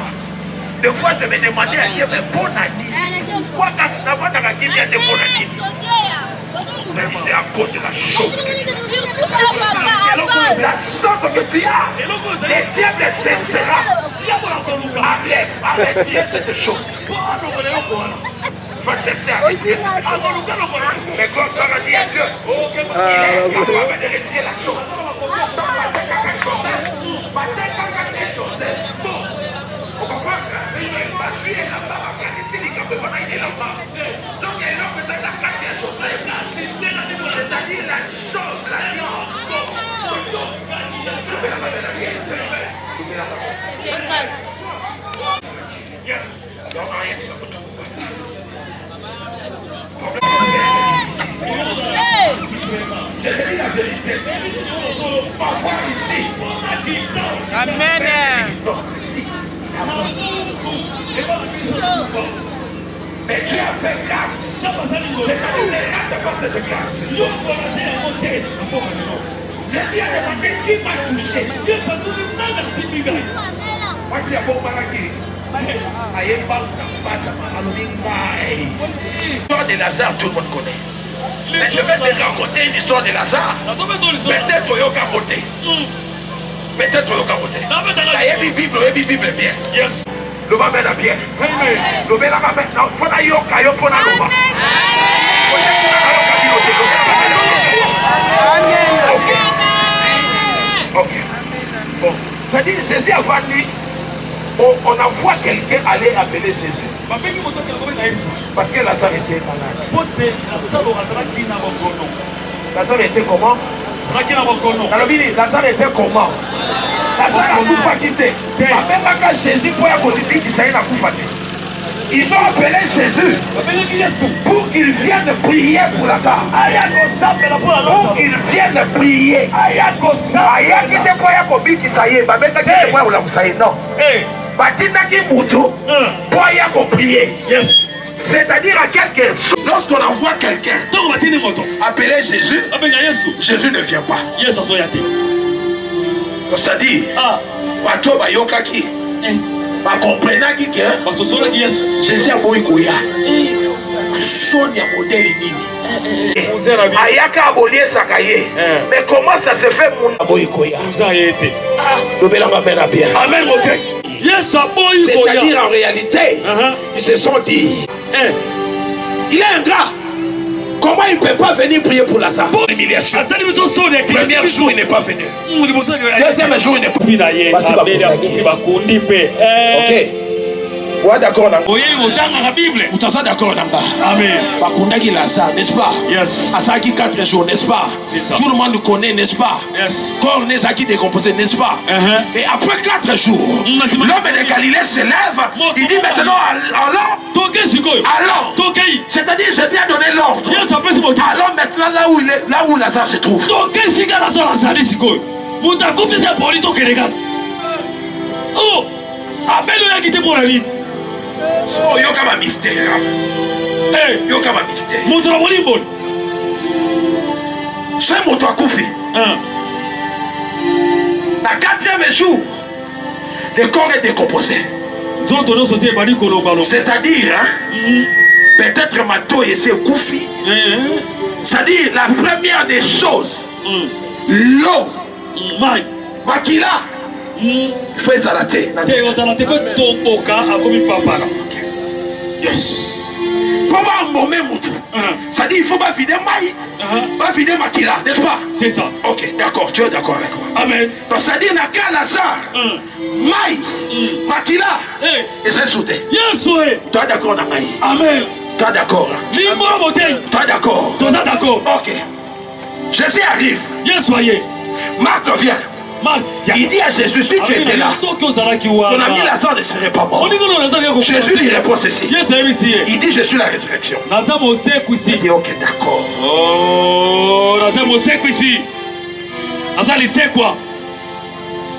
Des fois je me demandais à Dieu mais bon année. Pourquoi quand la voix dans la qui vient de bon année? C'est à cause de la chose que tu as. La sorte que tu as, les diables cessera. Enlève, arrêtez cette chose. Va cesser, arrêter cette chose. Mais quand ça va dire à Dieu, il est capable de retirer la chose. On comprend? Ma fille est là-bas, ma fille est là-bas. Donc elle a peut-être la quatrième chose. C'est-à-dire la chose, l'alliance. Yes. Donc rien de ça pour tout. Je te dis la vérité. Parfois ici. Amen. Mais tu as fait grâce. C'est-à-dire ne rate pas cette grâce. Jésus a demandé qui m'a touché. Voici un bon malaki. L'histoire de Lazare, tout le monde connaît. Mais je vais te raconter une histoire de Lazare. Peut-être au yoga beauté. Peut-être au yoga beauté. Il y a Bible bien. Yes. Le va mettre à bien. Le va mettre. Non, il faut que yoga yoga na loma. Ok. Bon, ça dit Jésus a vendu. On envoie quelqu'un aller appeler Jésus. Parce que Lazare était malade. Lazare était comment? Lazare était comment? Lazare a tout fait quitter. Même quand Jésus pour dire qu'il s'est ils ont appelé Jésus pour qu'il vienne prier pour Lazare. Pour qu'il vienne prier. Non. Batindaki mutu pour y prier. C'est-à-dire à quelqu'un. Lorsqu'on envoie quelqu'un appeler Jésus, Jésus ne vient pas. C'est-à-dire, bato bayokaki, bakomprenaki que Jésus a boyi koya. Sonia modèle nini. Ayaka abolier sakaye. Mais comment ça se fait mon boyi koya? Amen. C'est-à-dire en réalité, ils se sont dit, il est un gars. Comment il ne peut pas venir prier pour Lazare? Humiliation. Premier jour, il n'est pas venu. Deuxième jour, il n'est pas venu. Ok. Ouais, d'accord. Vous êtes d'accord? Amen. Bakundaki Lazare, n'est-ce pas? Yes. Asaki 4 jours, n'est-ce pas? Tout le monde connaît, n'est-ce pas? Yes. Corps Nezaki décomposé, n'est-ce pas? Et après 4 jours, l'homme de Galilée se lève. Il dit maintenant, allons. C'est-à-dire, je viens donner l'ordre. Allons maintenant là où Lazare se trouve. Oh, so yoka ma mystère. Yoka ma mystère. C'est mon toit koufi. Na 4e jour, le corps est décomposé. C'est-à-dire, peut-être ma toit est koufi. C'est-à-dire, la première des choses, l'eau, makila. Fais zalaté. Yes. Pour un moment, ça dit il faut pas vider maï, pas vider makila, n'est-ce pas? C'est ça. Ok, d'accord, tu es d'accord avec moi. Amen. Donc ça dit n'a qu'à Lazare, maï, makila, et c'est sauté. Yes, oui. Toi d'accord, na maï. Amen. Toi d'accord. Toi d'accord. Toi d'accord. Ok. Jésus arrive. Yes, soyez. Marc revient. Il dit à Jésus, si tu étais là, ton ami Lazare ne serait pas mort. Jésus lui répond ceci. Il dit, je suis la résurrection. Il dit, ok, d'accord.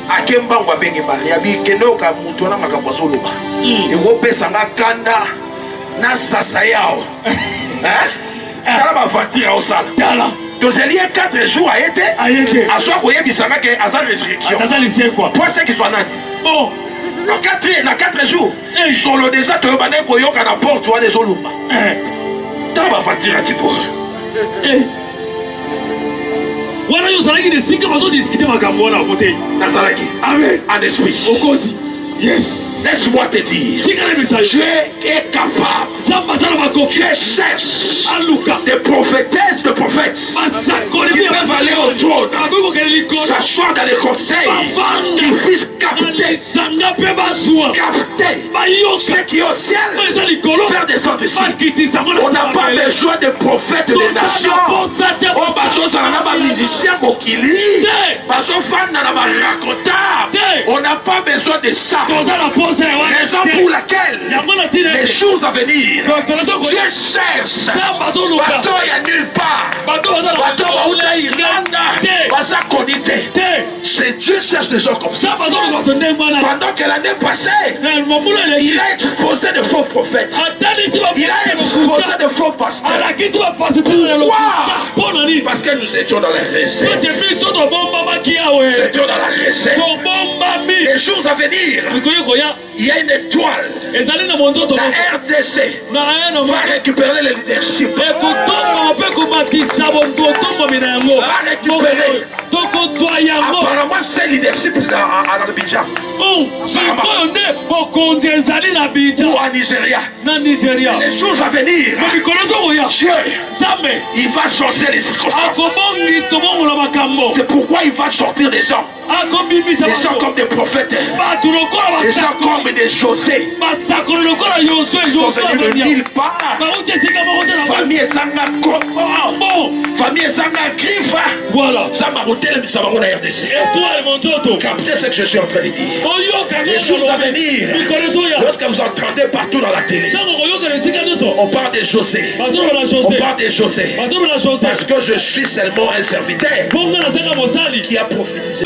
Akembango abengi bali abikenoka mutu na makambo azoloba. Ekopesa nga kanda na sasa yao. Tala ba voiture osala. Tala. Donc il y a 4 jours a été. À soi qu'on y a bisama que à sa résurrection. Pour ceux qui sont là. Bon. Dans 4 jours. Solo déjà tu vas ko yoka na porte toi des olumba. Tala ba voiture un petit peu. Voilà, vous allez discuter makambo na côté. Nazaraki. Amen. En esprit. Okoti. Yes. Laisse-moi te dire. Dieu est capable. Dieu cherche des prophétesses, de prophètes qui peuvent aller au trône, s'asseoir dans les conseils, qui puissent capter ce qui est au ciel, faire descendre ici. On n'a pas besoin de prophètes des nations. On n'a pas besoin de ça. Raison pour laquelle les jours à venir, Dieu cherche bateau à nulle part. Bateau à Irlanda, Baza Konite. C'est Dieu cherche des gens comme ça. Pendant que l'année passée, il a exposé de faux prophètes. Il a exposé de faux pasteurs. Pourquoi? Parce que nous étions dans la réserve. Nous étions dans la réserve. Les jours à venir, il y a une étoile. La RDC va récupérer le leadership. Va récupérer. Apparemment, c'est leadership en Abidjan. Ou en Nigeria. Les jours à venir, Dieu, il va changer les circonstances. C'est pourquoi il va sortir des gens. Des gens comme des prophètes. Des gens comme des José. Ils sont venus de nulle part. Famille Zanga Komo. Famille Zanga Grifa. Voilà. Ça m'a ôté le Missabango de la RDC. Captez ce que je suis en train de dire. Les jours à venir, lorsque vous entendez partout dans la télé, on parle de José. On parle de José. Parce que je suis seulement un serviteur qui a prophétisé.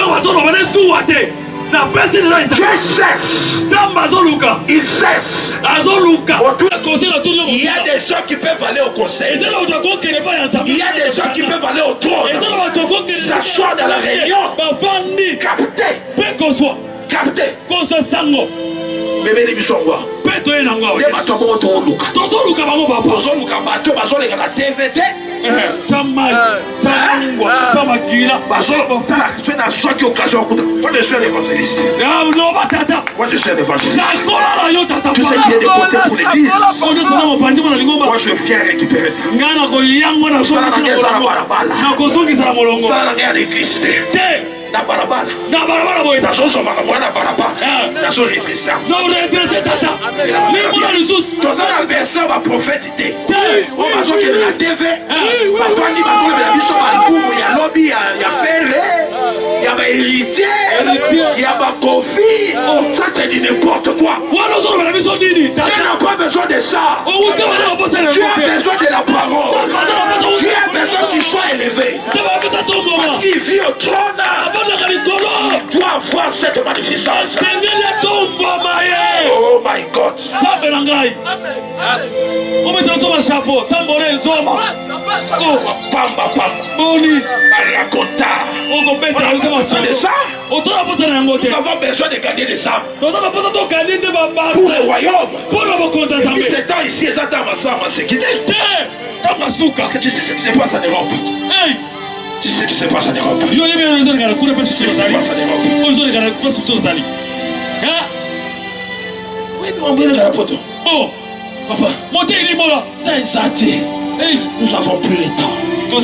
Dieu cesse. Il cesse. Il y a des gens qui peuvent aller au conseil. Il y a des gens qui peuvent aller au trône. S'asseoir dans la réunion. Capter. Capter. Bébé les bisongwa. Les bateaux vont au Luka. Luka bateau, bateau les gars la TVT. C'est la soie qui occasion. Moi je suis un évangéliste. Moi je suis un évangéliste. Tu sais qui est de côté pour l'église. Moi je viens récupérer ça. Ça n'a rien à l'église. Na barabara na zozo makamwana barabara na zo redressa toza na version ba prophétité o bazo ke na TV ba fandi bazo na biso ba albumu ya lobby ya fere ya ba héritier ya ba kofi ça c'est du n'importe quoi. Tu n'as pas besoin de ça. Tu as besoin de la parole. Tu as besoin qu'il soit élevé parce qu'il vit au trône. Tu dois avoir cette magnificence. Oh my God. Pamba Raconta. C'est ça. Nous avons besoin de gagner des âmes pour le royaume. Et puis c'est temps ici, c'est temps à sécurité. Parce que tu sais ce qui se passe en Europe. Tu sais ce qui se passe en Europe. Tu sais ce qui se passe en Europe. Oui, mais on met la photo. Oh, papa. Nous avons plus le temps. Nous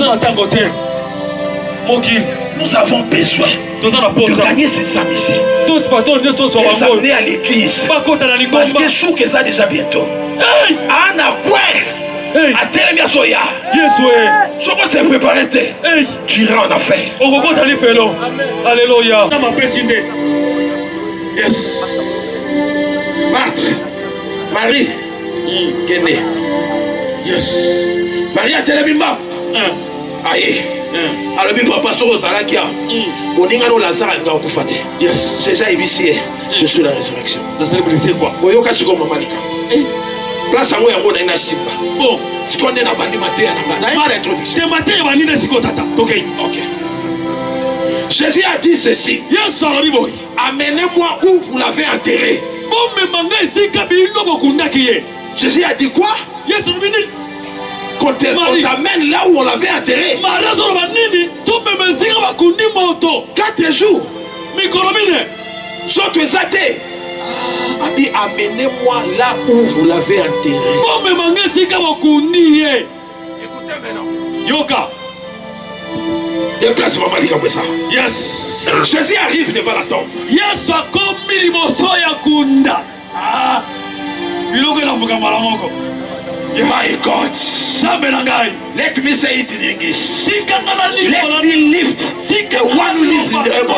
avons besoin de gagner ces âmes ici. Les amener à l'église. Parce que sous que ça déjà bientôt. Anna quoi? A télé à soya. Ce qu'on s'est préparé, tu iras en affaire. Alléluia. Yes. Marthe, Marie, Guéné. Yes. Marie a télé bimba. Aïe. Alors, puis papa, sur le salakia, on dit que Lazare est en Koufate. Yes. C'est ça, ici, je suis la résurrection. C'est quoi? Vous voyez, c'est comme Mamalika. Place à moi, on a une simba. Bon, ce qu'on est dans la matin, on a l'introduction. Ok. Jésus a dit ceci. Amenez-moi où vous l'avez enterré. Jésus a dit quoi? On t'amène là où on l'avait enterré. 4 jours. Soit tu es athée. A dit amenez-moi là où vous l'avez enterré. Écoutez maintenant. Yoka. Déplace maman dit comme ça. Yes. Jésus arrive devant la tombe. Yes, my God. Let me say it in English. Let me lift the one who lives in the heaven.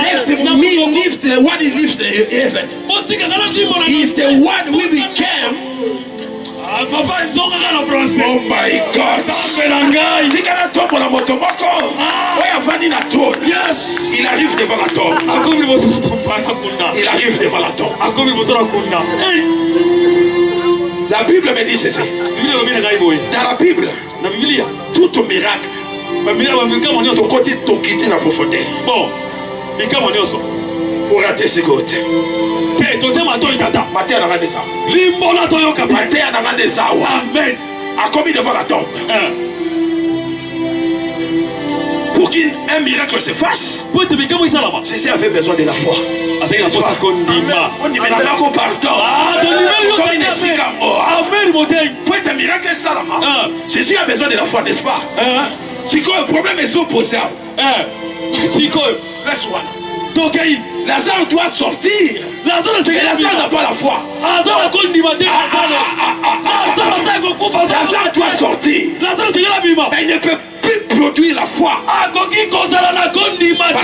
Let me lift the one who lives in heaven. He's the one we became. Oh my God. Tikana tombo na moto moko. Oya vani na trône. Il arrive devant la tombe. Il arrive devant la tombe. La Bible me dit ceci. Dans la Bible, tout miracle, ton côté, ton quitter la profondeur. Pour rater ce côté. Matin à la des Amen. A commis devant la tombe. Pour qu'un miracle se fasse, Jésus avait besoin de la foi. On dit mais la main pardon. Comme il est si pour être un miracle salama, Jésus a besoin de la foi, n'est-ce pas? Si le problème est opposable. Verse 1. Lazare doit sortir. Et Lazare n'a pas la foi. Lazare doit sortir. Mais il ne peut plus produire la foi. Parce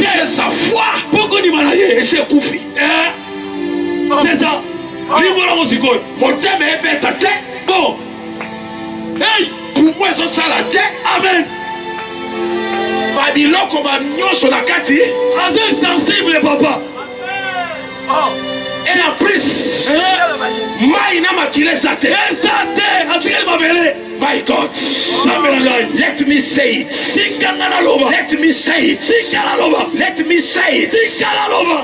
que sa foi est couffée. C'est ça. Mon thème est bête à tête. Bon. Hey. Pour moi, ils ont ça la tête. Amen. Babylone comme un nion sur la carte. Assez sensible, papa. Et en plus, Maïna m'a killé sa tête. My God, let me say it. Let me say it. Let me say it.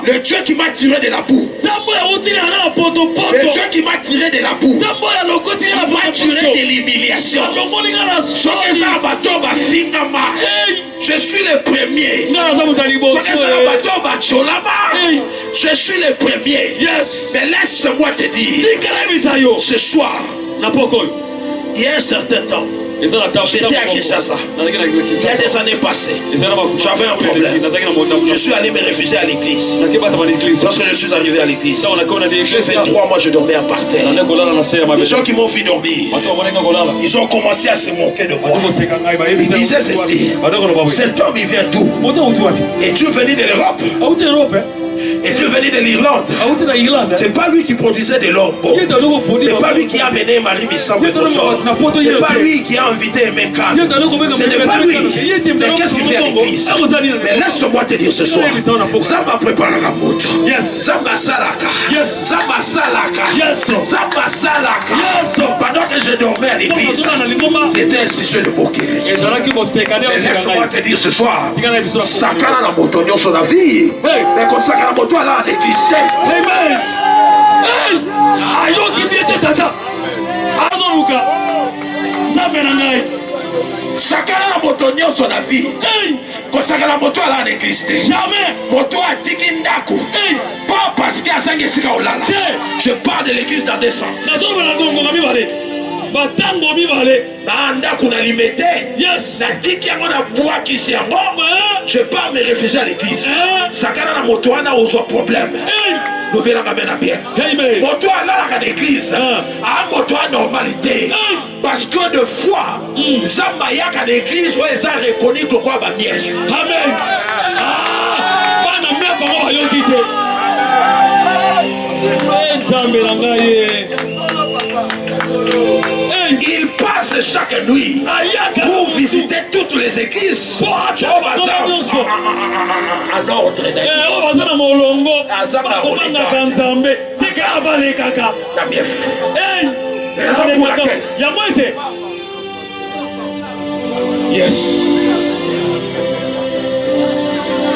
Le Dieu qui m'a tiré de la boue. Le Dieu qui m'a tiré de la boue. Il m'a tiré de l'humiliation. Je suis le premier. Je suis le premier. Mais laisse-moi te dire, ce soir, il y a un certain temps, j'étais à Kinshasa. Il y a des années passées, j'avais un problème. Je suis allé me réfugier à l'église. Lorsque je suis arrivé à l'église, j'ai fait 3 mois, je dormais par terre. Les gens qui m'ont vu dormir, ils ont commencé à se moquer de moi. Ils disaient ceci: cet homme, il vient d'où? Et tu es venu de l'Europe? Et tu es venu de l'Irlande. C'est pas lui qui produisait de l'or. C'est pas lui qui a amené Marie Missam de Tochor. C'est pas lui qui a invité Emenkan. Ce n'est pas lui. Mais qu'est-ce qu'il fait à l'église? Mais laisse-moi te dire ce soir, Zamba préparera moto. Zamba salaka. Zamba salaka. Zamba salaka. Pendant que je dormais à l'église, c'était un sujet de moquerie. Mais laisse-moi te dire ce soir, Sakana na moto sur la vie. Mais comme ça, la moto là en existé. Amen. Ayo qui était tata. Azoruka. Zabenangai. Sakana la moto sur la vie. Comme ça, la moto là en existé. Jamais. Moto a dit qu'il n'a qu'au. Pas parce qu'il y a 5 esika au lala. Je parle de l'église dans des sens. Batango mibale na ndako na limité. Na diki yango na bois qui c'est yango. Je pars me réfugier à l'église. Sakana na moto wana ozo problème. Lobela kabena bien. Moto ala la l'église. A moto a normalité. Parce que de foi, Zamba yaka l'église où ils ont reconnu que quoi ba miel. Amen. Bana mefa ngo bayokite. Nzambe na ngai. Il passe chaque nuit pour visiter toutes les églises. En ordre raison pour laquelle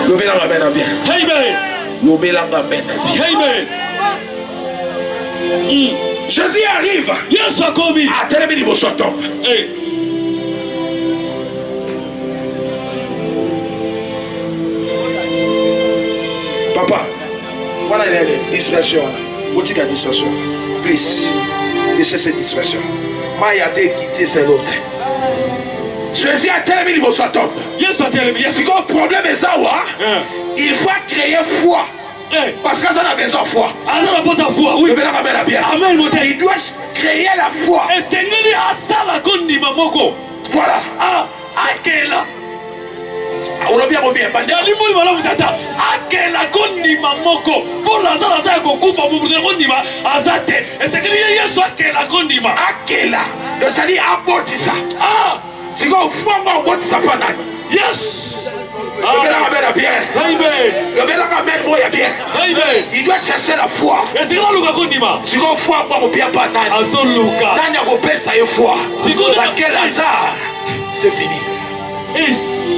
l'obélanga mène bien. L'obélanga mène bien. Jésus arrive. Ah, télébi libo tombe. Papa, voilà une distraction. Boutique à distraction. Please, laissez cette distraction. Maya a quitté c'est l'autre. Jésus a télébi libo tombe. Si le problème est ça, il faut créer foi. Parce que ça a besoin de foi. Oui. Amen. Il doit créer la foi. Voilà. On l'a bien remis. Limboli malamu tata. Akela kondima moko. Pour Lazare aza kokufa mubude kondima azate. Esekeli Yesu akela kondima. Akela. C'est-à-dire abotisa. Ah. Si on fout moi abotisa pas nani. Yes. Le bel amène à bien. Amen. Le bel amène moi bien. Amen. Il doit chercher la foi. Esekeli luka kondima. Si on fout moi bien pas nani. Azo luka. Nani a repéré ça une fois. Parce que Lazare c'est fini.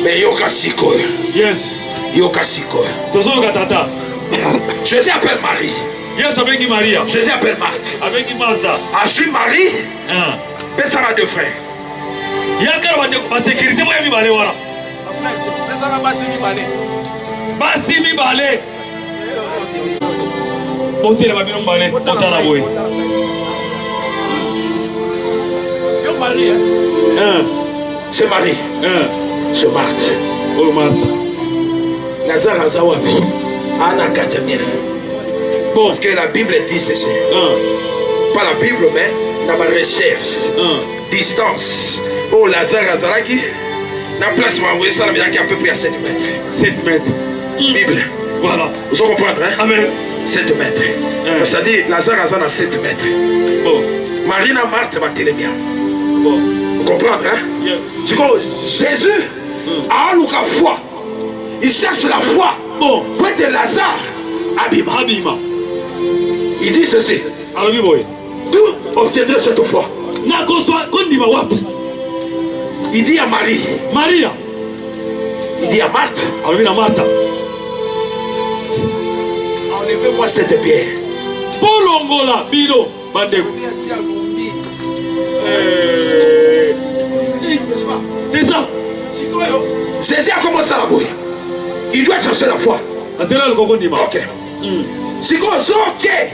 Mais yoka siko. Yes. Yoka siko. Tozoka tata. Jésus appelle Marie. Yes, avec Maria. Jésus appelle Marthe. Avec Martha. Ensuite Marie. Pesa na deux frères. Yakara ba sécurité mo yami balé wala. Pesa na basi mi balé. Basi mi balé. Monter ba bino balé. Otara boy. Yo Marie. C'est Marie. C'est Marthe. Oh Marthe. Lazare azawapi. Ana katamief. Bon. Parce que la Bible dit ceci. Pas la Bible, mais dans ma recherche. Distance. Oh, Lazare Azaraki. La place m'a envoyé ça, à peu près à 7 mètres. 7 mètres. Bible. Voilà. Vous comprenez, hein? Amen. 7 mètres. C'est-à-dire, Lazare Azar à 7 mètres. Bon. Marina Marthe va télé bien. Bon. Vous comprenez, hein? Yeah. C'est quoi? Jésus a un la foi. Il cherche la foi. Bon. Pour être Lazare, Abima. Abima. Il dit ceci. Alors, boy. Tout obtiendrait cette foi. Il dit à Marie. Maria. Il dit à Marthe. Alors, Martha. Enlevez-moi cette pierre. Bolongola, Bido, Bandego. C'est ça. Jésus a commencé à la bouille. Il doit chercher la foi. C'est là le concondiment. Ok. Si on soke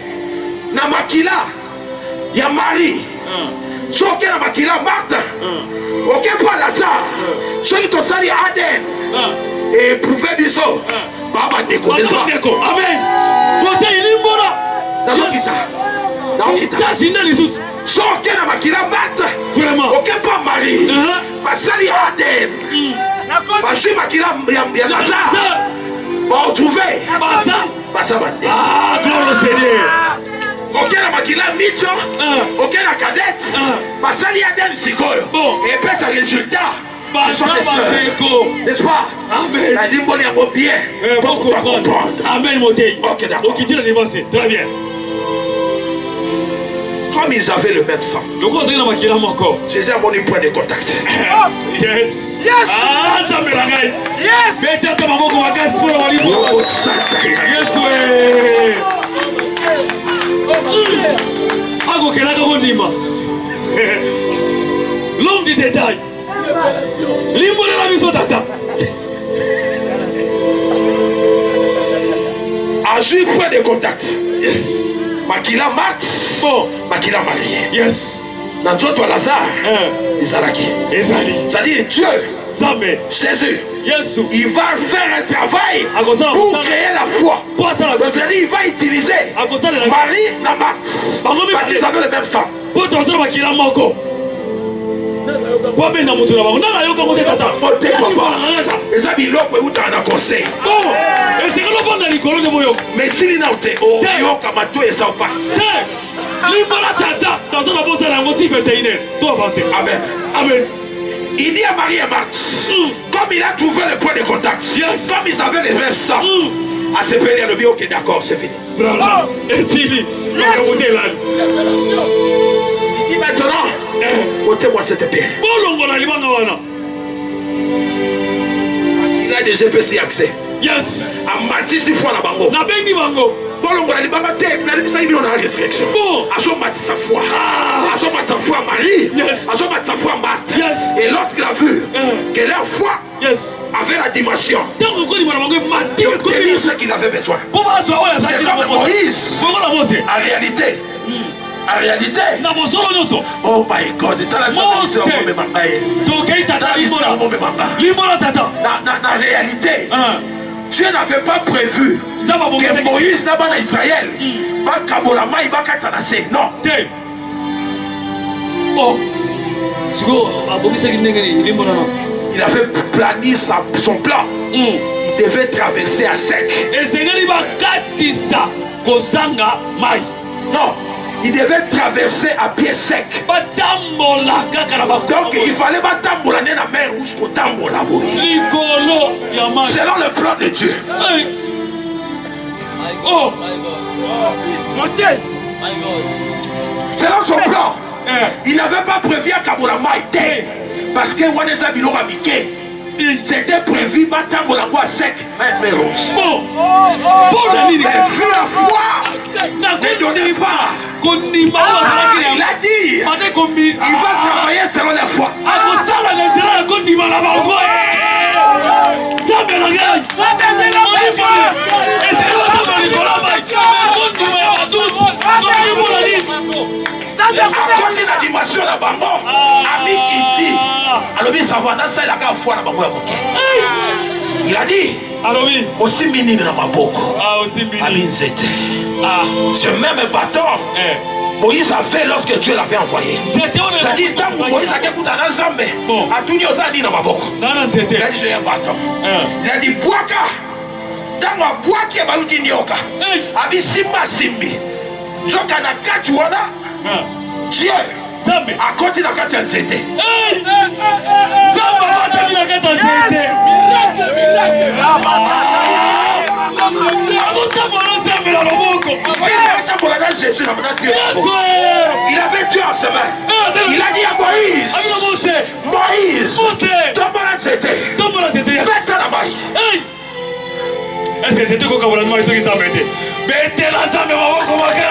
na makila ya Marie, soke na makila Marthe, ok pas Lazare, soki tosali Aden et prouver biso, baba ndeko n'est-ce pas? Amen. Côté ilimbora. Nakita. Soke na makila Marthe, ok pas Marie, basali Aden, basi makila ya Lazare. Bon, trouver. Basa bande. Ah, gloire au Seigneur. Ok, la makila micho. Ok, la cadette. Basa li Aden sikoyo. Et puis ça résultat. Ce sont des sœurs. N'est-ce pas? Amen. La limboli a bien. Pour comprendre. Amen, Moté. Ok, d'accord. Donc, il a divorcé. Très bien. Comme ils avaient le même sang. Jésus a mon point de contact. Yes. Yes. Ah, ça me ragaille. Yes. Faites ta maman comme un gars pour la libre. Oh, Satan. Yes, ouais. Ago kelaka kondima. L'homme du détail. Limbo de la maison tata. A joué point de contact. Yes. Makila Marthe. Bon. Makila Marie. Yes. Dans toi Lazare. Izalaki. C'est-à-dire Dieu. Jésus. Yes. Il va faire un travail pour créer la foi. C'est-à-dire il va utiliser Marie et Marthe. Parce qu'ils avaient le même sang. Mais s'il n'a pas Amen. Amen. Il dit à Marie et Marthe, comme il a trouvé le point de contact, comme ils avaient le même sang, à se périr le bien, ok, d'accord, c'est fini. Et Sylvie, il dit maintenant, ôtez-moi cette pierre. Il a déjà fait ses accès. Yes. A mati 6 fois la bango. Na bengi bango. Bolongo na libanga te, na libisa ibi on a résurrection. Aso mati sa foi. Aso mati sa foi Marie. Aso mati sa foi Marthe. Et lorsqu'il a vu que leur foi avait la dimension d'obtenir ce qu'il avait besoin. C'est comme Moïse. En réalité. En réalité, oh my God, la réalité, Dieu n'avait pas prévu que Moïse n'a pas d'Israël. Non. Il avait planir son plan. Il devait traverser à sec. Non, il devait traverser à pied sec. Donc il fallait pas tambola na mer rouge pour tambola. Selon le plan de Dieu. Oh, selon son plan, il n'avait pas prévu à Kabola Maïté. Parce que Wanesa Bilo Ramike, c'était prévu Batambolango à sec, même rouge. Mais vu la foi, ne donnez pas. Il a dit, il va travailler selon la foi. À côté de la dimension de Bango, ami qui dit, alors il a dit, aussi mini dans ma boko, ce même bâton, Moïse a fait lorsque Dieu l'avait envoyé. C'est-à-dire, tant que Moïse a dit, il a dit, j'ai un bâton. Il a dit, Boaka, dans ma boîte, il y a Balouti Nyoka. Abi Simba Simbi. Jokana Katuana. Dieu. À côté de la carte c'était. Il avait Dieu en ses mains. Il a dit à Moïse, Moïse, tombe la c'était. Faites la maille. Est-ce que c'était quoi comme la demande qui t'a mené? Bête la dame, on va commencer.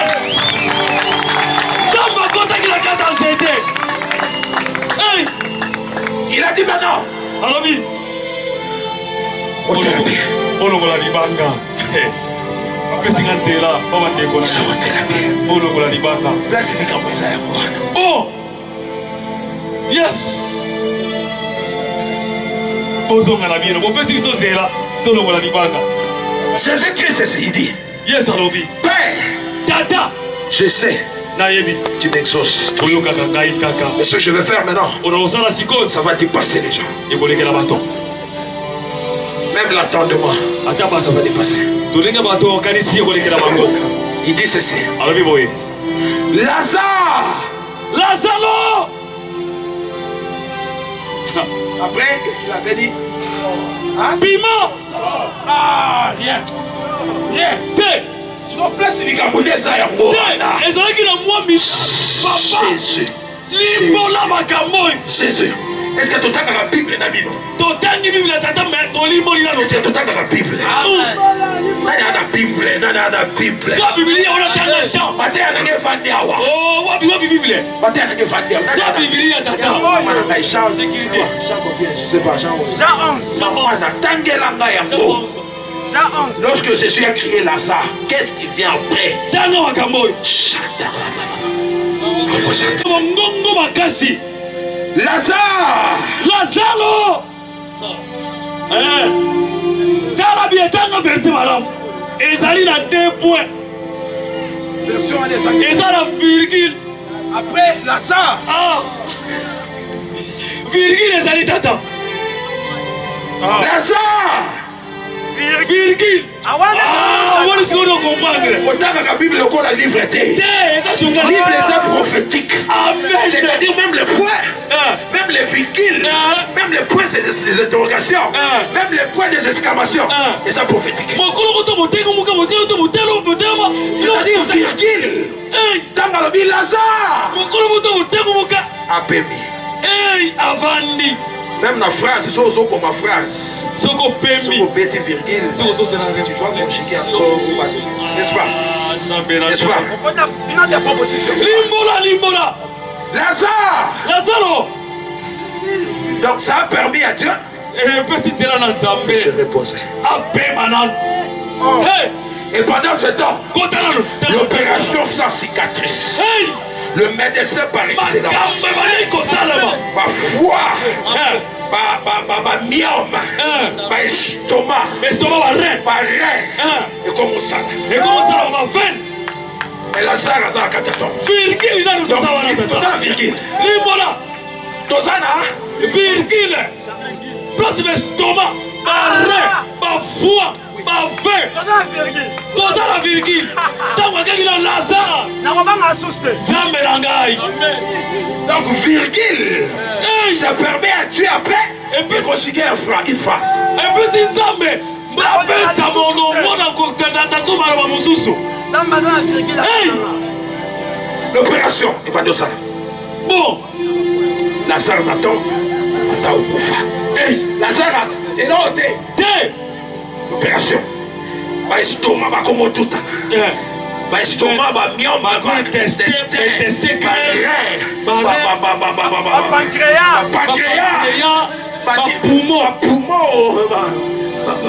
Il a dit maintenant. Alors oui. On te l'a bien. On l'a libanga. Qu'est-ce que c'est là? On va décoller. On te l'a bien. On l'a libanga. Là c'est les gars ça. Oh. Yes. Posons la bien. On peut dire ça là. Tout le monde la libanga. Jésus-Christ c'est il dit. Yes alors oui. Père. Tata. Je sais. Tu m'exauces. Mais ce que je vais faire maintenant, ça va dépasser les gens. Même l'attendement, ça va dépasser. Il dit ceci. Lazare. Lazaro. Après, qu'est-ce qu'il avait dit? Piment. Ah, rien. Rien. S'il vous plaît, c'est les Gabonais. Jésus. Jésus. Est-ce que tu as la Bible dans la Bible? Est-ce que tu as la Bible? Il y a la Bible. Il y a la Bible. La Bible, on a la chambre. Oh, je sais pas, Jean 11. Lorsque Jésus a crié Lazare, qu'est-ce qui vient après? Lazare! Lazaro! Tala bien tanga verset madame. Ezali na 2 points. Version à les Ezali la virgule. Après Lazare. Ah. Virgule ezali tata. Lazare! Virgule. Ah, on est sur le comprendre. Autant que la Bible est encore la livre était. La Bible est prophétique. C'est-à-dire même les points, même les virgules, même les points des interrogations, même les points des exclamations, et ça prophétique. C'est-à-dire virgule. Dans la Bible, Lazare a permis. Même la phrase, c'est comme ma phrase. C'est comme bête virgule. Tu dois conjuguer encore. N'est-ce pas? N'est-ce pas? Limbola. Lazare. Donc ça a permis à Dieu de se reposer. Et pendant ce temps, l'opération sans cicatrice. Le médecin par excellence. Ma foi. Ma myome. Ma estomac. Ma rein. Et comment ça? Et Lazare a un cataton. Virgule. Virgule. Tozana. Virgule. place de l'estomac, ma rein, ma foie, ma veine. Tout ça la virgule. Tant qu'il a Lazare. Jamais la gaille. Donc, virgule, ça permet à Dieu après de conjuguer une phrase. Et puis, c'est ça, mais ça mon nom, hey! L'opération, il va dire ça. Bon. Lazare n'attend pas au Koufa. Lazare, il a ôté. L'opération. Ma estomac va comme tout. Ma estomac va mieux, ma intestin, ma pancréas, ma poumon.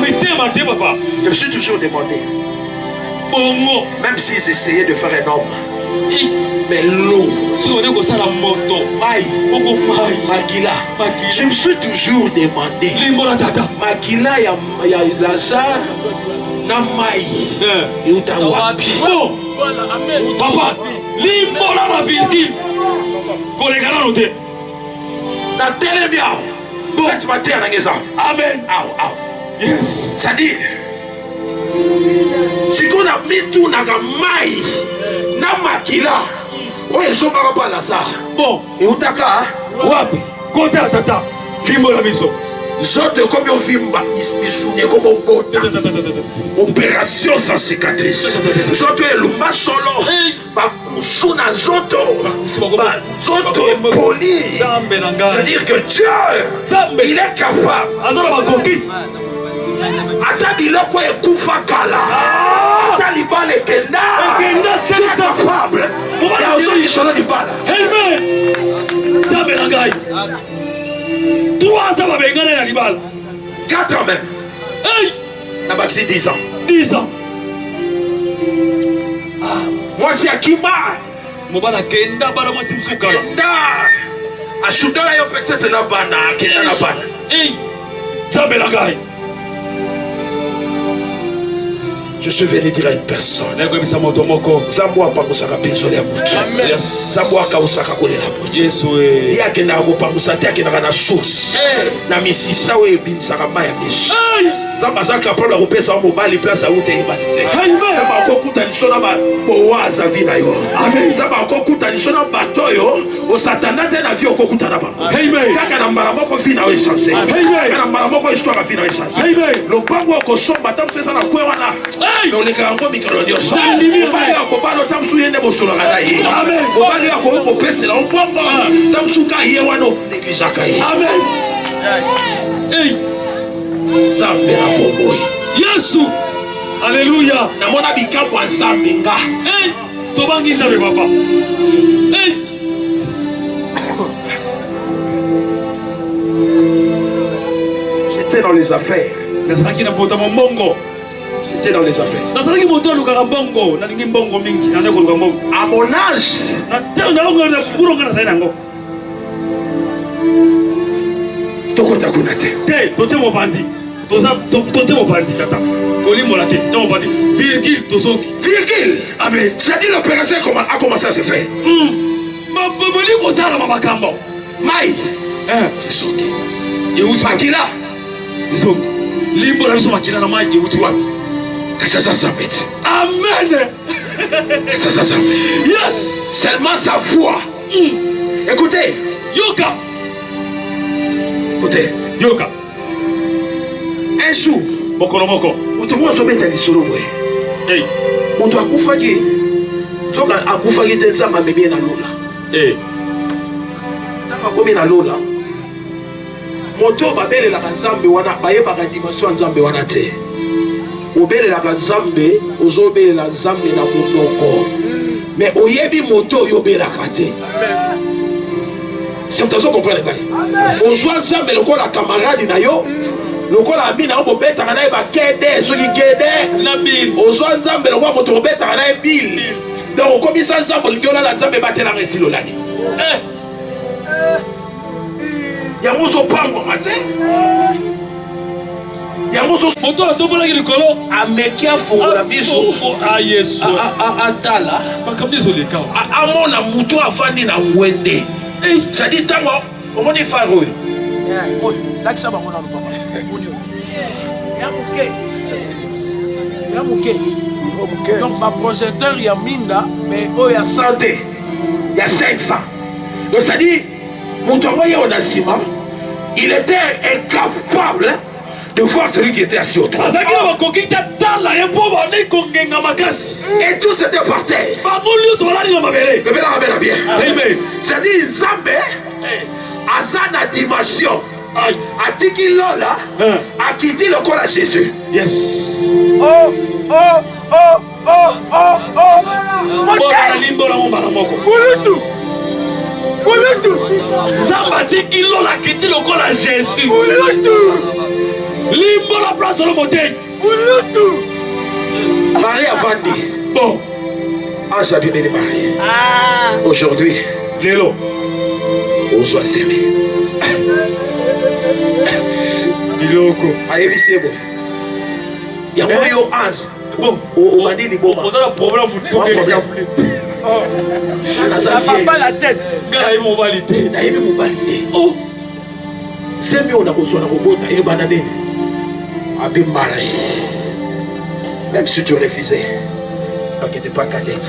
Mettez, papa. Je me suis toujours demandé, même s'ils essayaient de faire un homme, mais l'eau, Magila, je me suis toujours demandé, Magila, il y a Lazare, Namai, et Utawapi. Papa, l'immola la virgule. Collègue à noter. La télémia. Laisse ma terre dans Amen. Yes. C'est-à-dire, si on a mis tout dans la maille, dans la maquilla, on est sur par Lazare. Bon. Et où t'as qu'à? Wapi. Côté à tata. L'immola miso. Zote comme on vimba, ils sont comme on bota. Opération sans cicatrice. Zote est lumba solo. Bakusuna zoto. Zoto est poli. C'est-à-dire que Dieu, il est capable. Ata biloko ekufa kala. Ata libala ekenda. Dieu est capable. Ya ozoni solo libala. Amen. Zambe na ngai. 3 ans va bengana na libala. 4 ans même. Hey! Na bâti 10 ans. 10 ans. Moi c'est Akima. Mobala kenda bana mwasi msukala. Kenda. Ashudala yo peut-être na bana, kenda na bana. Hey! Zambe na ngai. Je suis venu dire à une personne. Zambo apangusaka pinzole ya mutu. Zambo akausaka kolela mutu. Ye akenda kopangusa te akendaka na source. Na misisa oyo ebimisaka mai ya miso. Zambo azalaka capable kopesa mobali place awute eyebani te. Zambo akokuta liso na baboaza vi na yo. Zambo akokuta liso na bato oyo osatanda te na vi okokuta na bango. Kaka na mbala moko vi na yo echange. Kaka na mbala moko histoire ya vi na yo echange. Lopango okosomba ta mfesa na kwe wana. Oleka yango mikolo nyonso. Mobali akobala ta mosusu ye nde bosolaka na ye. Mobali akoki kopesela mbongo ta mosusu ka ye wana oneglisaka ye. Nzambe na bomoi. Yesu. Alléluia. Namona bikambo ya Nzambe nga. Tobangi Nzambe papa. C'était dans les affaires. C'était dans les affaires. À mon âge, virgule. Amen. C'est-à-dire l'opération a commencé à se faire. Maï. Makila. Limbo la biso makila na mai euti wapi? Kasa Nzambe. Amen. Kasa Nzambe. Yes. Seulement sa voix. Écoutez. Yoka. Écoutez. Yoka. Un jour. Mokolo moko. Moto mwa zobeta lisolo boye. Hey. Moto akufaki. Soka akufaki te Nzambe amemi na lola. Hey. Tanga komi na lola. Moto babelelaka Nzambe wana bayebaka dimension ya Nzambe wana te. Obelelaka Nzambe ozobelela Nzambe na monoko. Mais oyebi moto oyobelaka te. C'est ça qu'on comprend les gars. On joue Nzambe lokola camarade na yo. Lokola ami na yo betaka na ba kede soki kede. Na bil. On joue Nzambe lokola moto betaka na bil. Donc comme ça Nzambe ngiola la Nzambe batela resilo lani. Yango zo pango matin. Yango zo moto atobola ki likolo ameki afongola biso. Yesu. Atala. Makambizo leka. Amona muto afandi na ngwende. C'est-à-dire tango omoni faro. Donc ma projecteur il y a minda mais oh il y a santé il y a 500 donc ça dit mon travail on a ciment il était incapable de voir celui qui était assis au trône. Et tous étaient par terre. Le bien. C'est-à-dire Nzambe Azana dimension. Atiki Lola a quitté le corps à Jésus. Yes. Atiki Lola a quitté le corps à Jésus. Limbo la place sur le motel. Marie a vendu. Bon. Ange a bien aimé Marie. Aujourd'hui, Lélo. on soit aimé. Biloko. Aïe, c'est bon. Il y a un ange. Bon. On m'a dit, on a un problème pour tout le monde. Ça va pas la tête. Gaï mon validé. Oh. C'est mieux on a reçu la robot et banane. Abim Marie. Même si tu refusais, tu n'es pas cadette.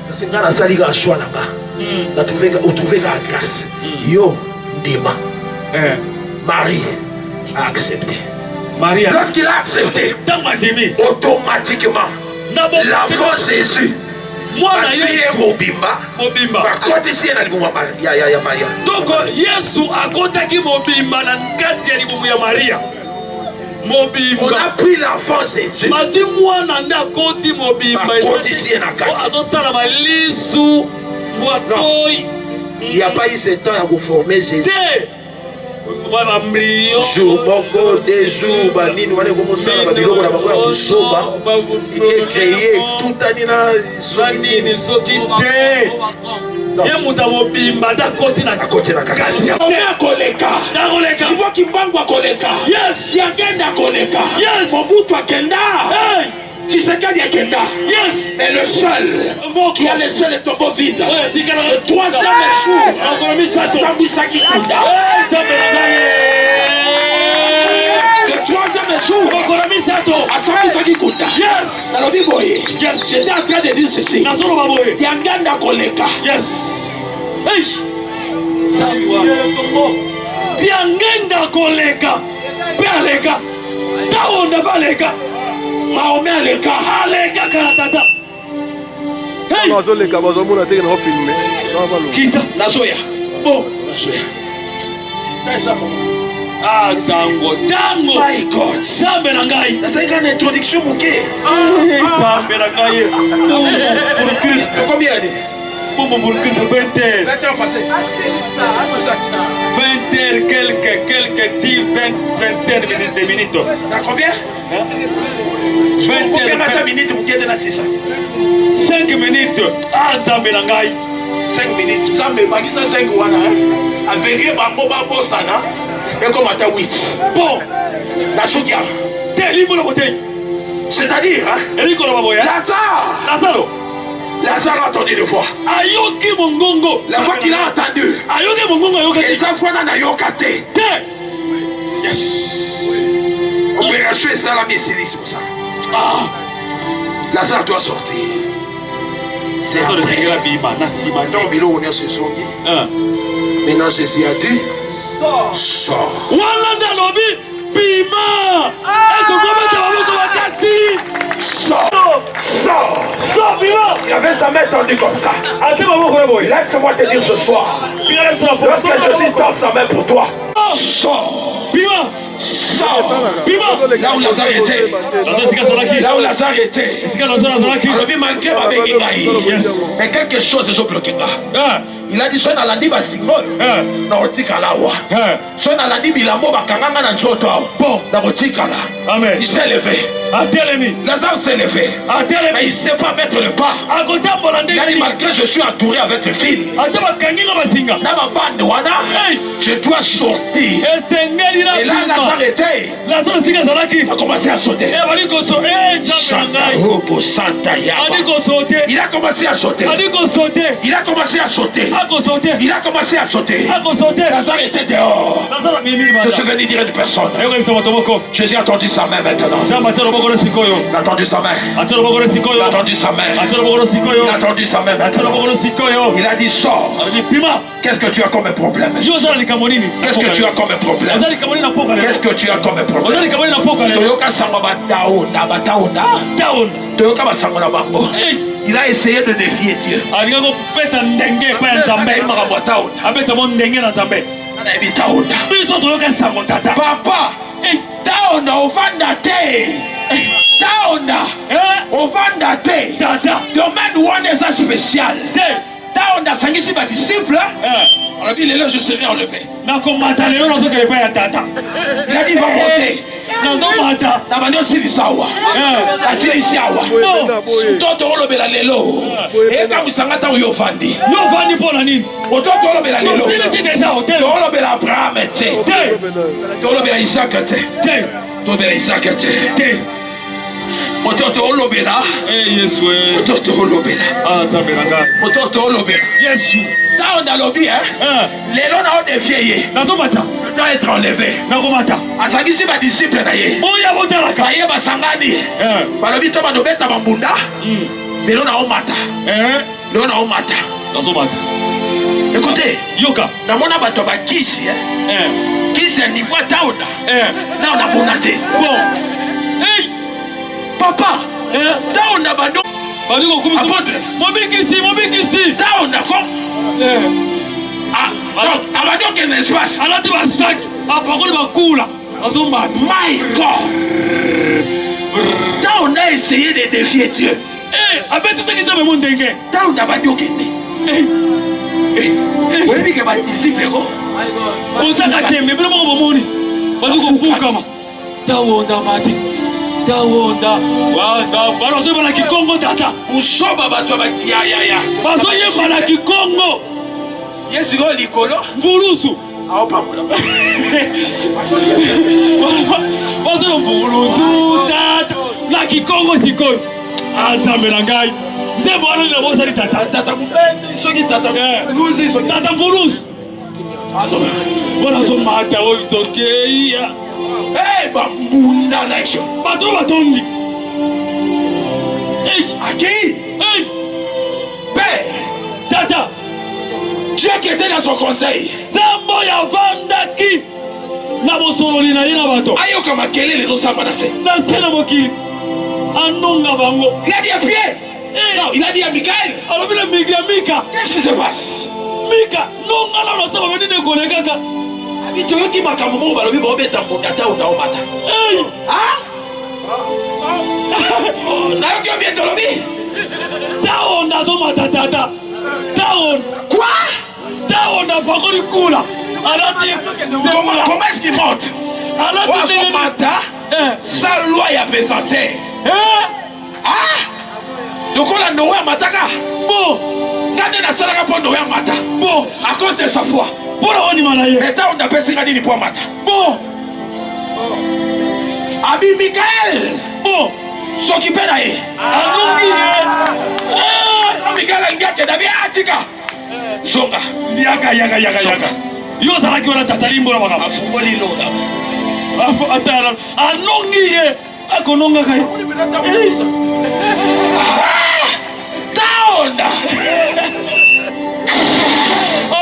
Parce que dans la salle, il y a un choix là-bas. Tu fais la grâce. Yo, Dima. Marie a accepté. Lorsqu'il a accepté, automatiquement, l'enfant Jésus a tué Mobimba. Donc, Yesu akotaki Mobimba na nkati ya libumu ya Maria. On a pris l'enfant Jésus. Il n'y a pas eu ce temps à vous former Jésus. Jour, moko, des jours, banini, wane komo sala babiloko na bango ya kusoba. Il est créé tout anina banini soki te. Ye muta Mobimba da koti na kati. Ya koleka. Sibo kimbangu koleka. Yes. Yagenda koleka. Yes. Mobutu akenda. Hey. Tshisekedi akenda. Yes. Mais le seul qui a laissé le tombeau vide. Le troisième jour. Sambisaki Kunda. Le troisième jour. Sambisaki Kunda. Yes. Nalobi boye. Yes. J'étais en train de dire ceci. Yanganda koleka. Yes. Hey. Yanganda koleka. Peleka. Taonda baleka. Maome aleka. Aleka karatata. Hey. Bazoleka bazomona te na filmer. Kita. Nazoya. Bon. Nazoya. Taisa mama. Ah, tango. My God. Sambe na ngai. C'est une introduction moquée. Sambe na ngai. Pour Christ. Combien d'années? Pour Christ 20 heures. 20 ans passés. 20 heures, quelques 10, 20 minutes. T'as combien? 20 minutes, vous êtes là, c'est ça. 5 minutes. Ah, Sambe na ngai. 5 minutes. Sambe, bagisa 5 wana. Avec bango babosana. Et comme à ta 8. Bon. La soukia. C'est-à-dire, Lazare a entendu une voix. La voix qu'il a entendue. Et sa voix n'a yokate. Yes. Opération et salami et silice pour ça. Lazare doit sortir. C'est après. Donc, Bilo, on est ce soir. Maintenant, Jésus a dit. Sors. Walanda lobi bima. Est-ce que Sors, Bima. Il avait jamais entendu comme ça. Laisse-moi te dire ce soir. Lorsque Jésus tend sa main pour toi. Sors. Bima. Sors. Bima. Là où Lazare était. Là où Lazare était. Alors, malgré ma béguinaï. Mais quelque chose est bloqué là. Il a dit son alandi ba singol na otika lawa son alandi bilambo bakanganga na nzoto na otika la. Amen. Il s'est levé. Lazare s'est levé. Mais il ne sait pas mettre le pas. Il a dit malgré je suis entouré avec le fil. Je dois sortir. sorti. Et là, Lazare était. Il a commencé à sauter. Il a commencé à sauter. Il a commencé à sauter. Il a commencé à sauter. Lazare était dehors. Je suis venu dire à une personne. Jésus a entendu sa main maintenant. Il a entendu sa main. Il a entendu sa main. Il a entendu sa main maintenant. Il a dit sors. Qu'est-ce que tu as comme problème? Qu'est-ce que tu as comme problème? Qu'est-ce que tu as comme problème? Il a essayé de défier Dieu. Papa, taona ovanda te. Taona ovanda te. Domaine wana eza spécial. Taona sangisi ba disciple. On a dit les je serai enlevé. Il a dit il va monter. Na banyo sili sawa. Na sili sawa. Toto olobela lelo. Eka musangata uyo fandi. Yo fandi pona nini? Toto olobela lelo. To olobela Abraham te. To olobela Isaac te. To olobela Isaac te. Mototo olobela. Yesu. Mototo olobela. Mototo olobela. Yesu. Là on a lobby lelo na on défié. Nazomata. Doit être enlevé. Nazomata. Asangisi ba disciple na ye. Oya botalaka. Aye basangani. Balobi to ba dobeta bambunda. Lelo na on mata. Lelo na on mata. Nazomata. Écoutez. Yoka. Na mona bato ba kisi kisi niveau taona. Là on a monaté. Bon. Hey. Papa, taona bando. Apôtre. Mobikisi. Taona kom. Abando quel espace. Alati ba sac. Apakoli ba kula. Azomba. My God. Taona a essayé de défier Dieu. Abete ce qui te me mondenge. Taona bando kende. Oui, mais que ba disciple ko. Osaka tembe bilo mo bomoni. Badu ko fuka ma. Taona mati. Taonda bazo bana Kikongo tata usoba bato ba ya bazo ye bana Kikongo yesi go likolo mvulusu aho pamula bazo mvulusu tata na Kikongo sikolo atamela ngai nzembo ana na bosa ni tata mubende soki tata luzi soki tata mvulusu azo bona zo mata o tokeia. Hey, bambunda nation. Bato batondi. Hey, aki. Hey, père. Tata. Dieu qui était dans son conseil. Zambo ya vandaki. Na bosololi na yina bato. Ayo kama kelele zo samba na se. Na se na moki. Anonga bango. Il a dit à Pierre. Non, il a dit à Michael. Alors bila Mika. Qu'est-ce qui se passe? Mika, non ngala no saba beni ne kolekaka. Itoyoki makambo moko balobi bobeta mbondata unaomata. Nayoki obi etolobi. Taon nazomata tata. Taon. Quoi? Taon na bakoli kula. Comment est-ce qu'il monte? Mata, sa loi ya pesante. Donc on a Noé mataka. Bon. Gardez la salaka pour Noé mata. Bon. À cause de sa foi. Mais on a passé la ligne pour matin. Bon. Abi Michael. Bon. S'occuper d'ailleurs. Michael a gagné d'avis Atika. Songa. Yaka. Yo ça va que la tatalimbo la baka. Afungoli lola. Atara. Anongiye. Akononga kai. Taonda.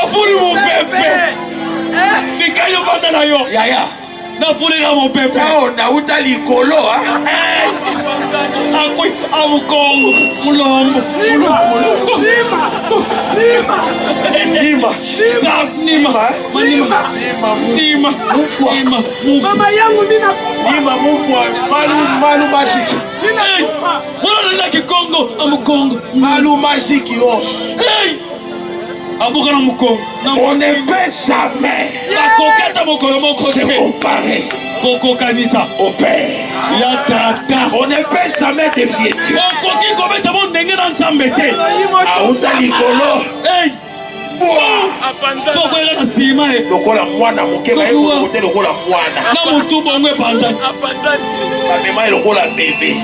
Afuri mon pépé. Ni kayo vanda na yo. Yaya. Na furi na mon pépé. Taonda utali kolo Akui amukongo. Mulombo. Nima. Mama yangu mina kufa. Nima mufwa. Malu mashiki. Mwana na Kikongo amukongo. Malu mashiki os. Hey. Abuka na mukongo. On ne peut jamais. La koketa mokolo moko se comparer. Koko kanisa au père. Ya tata. On ne peut jamais défier Dieu. Koki kometa mo ndenge na nzambe te. Auta likolo. Hey. sokoela na nsima ye lokola mwana moke baye kote lokola mwana na motu bongo epanzani bamema lokola bébé.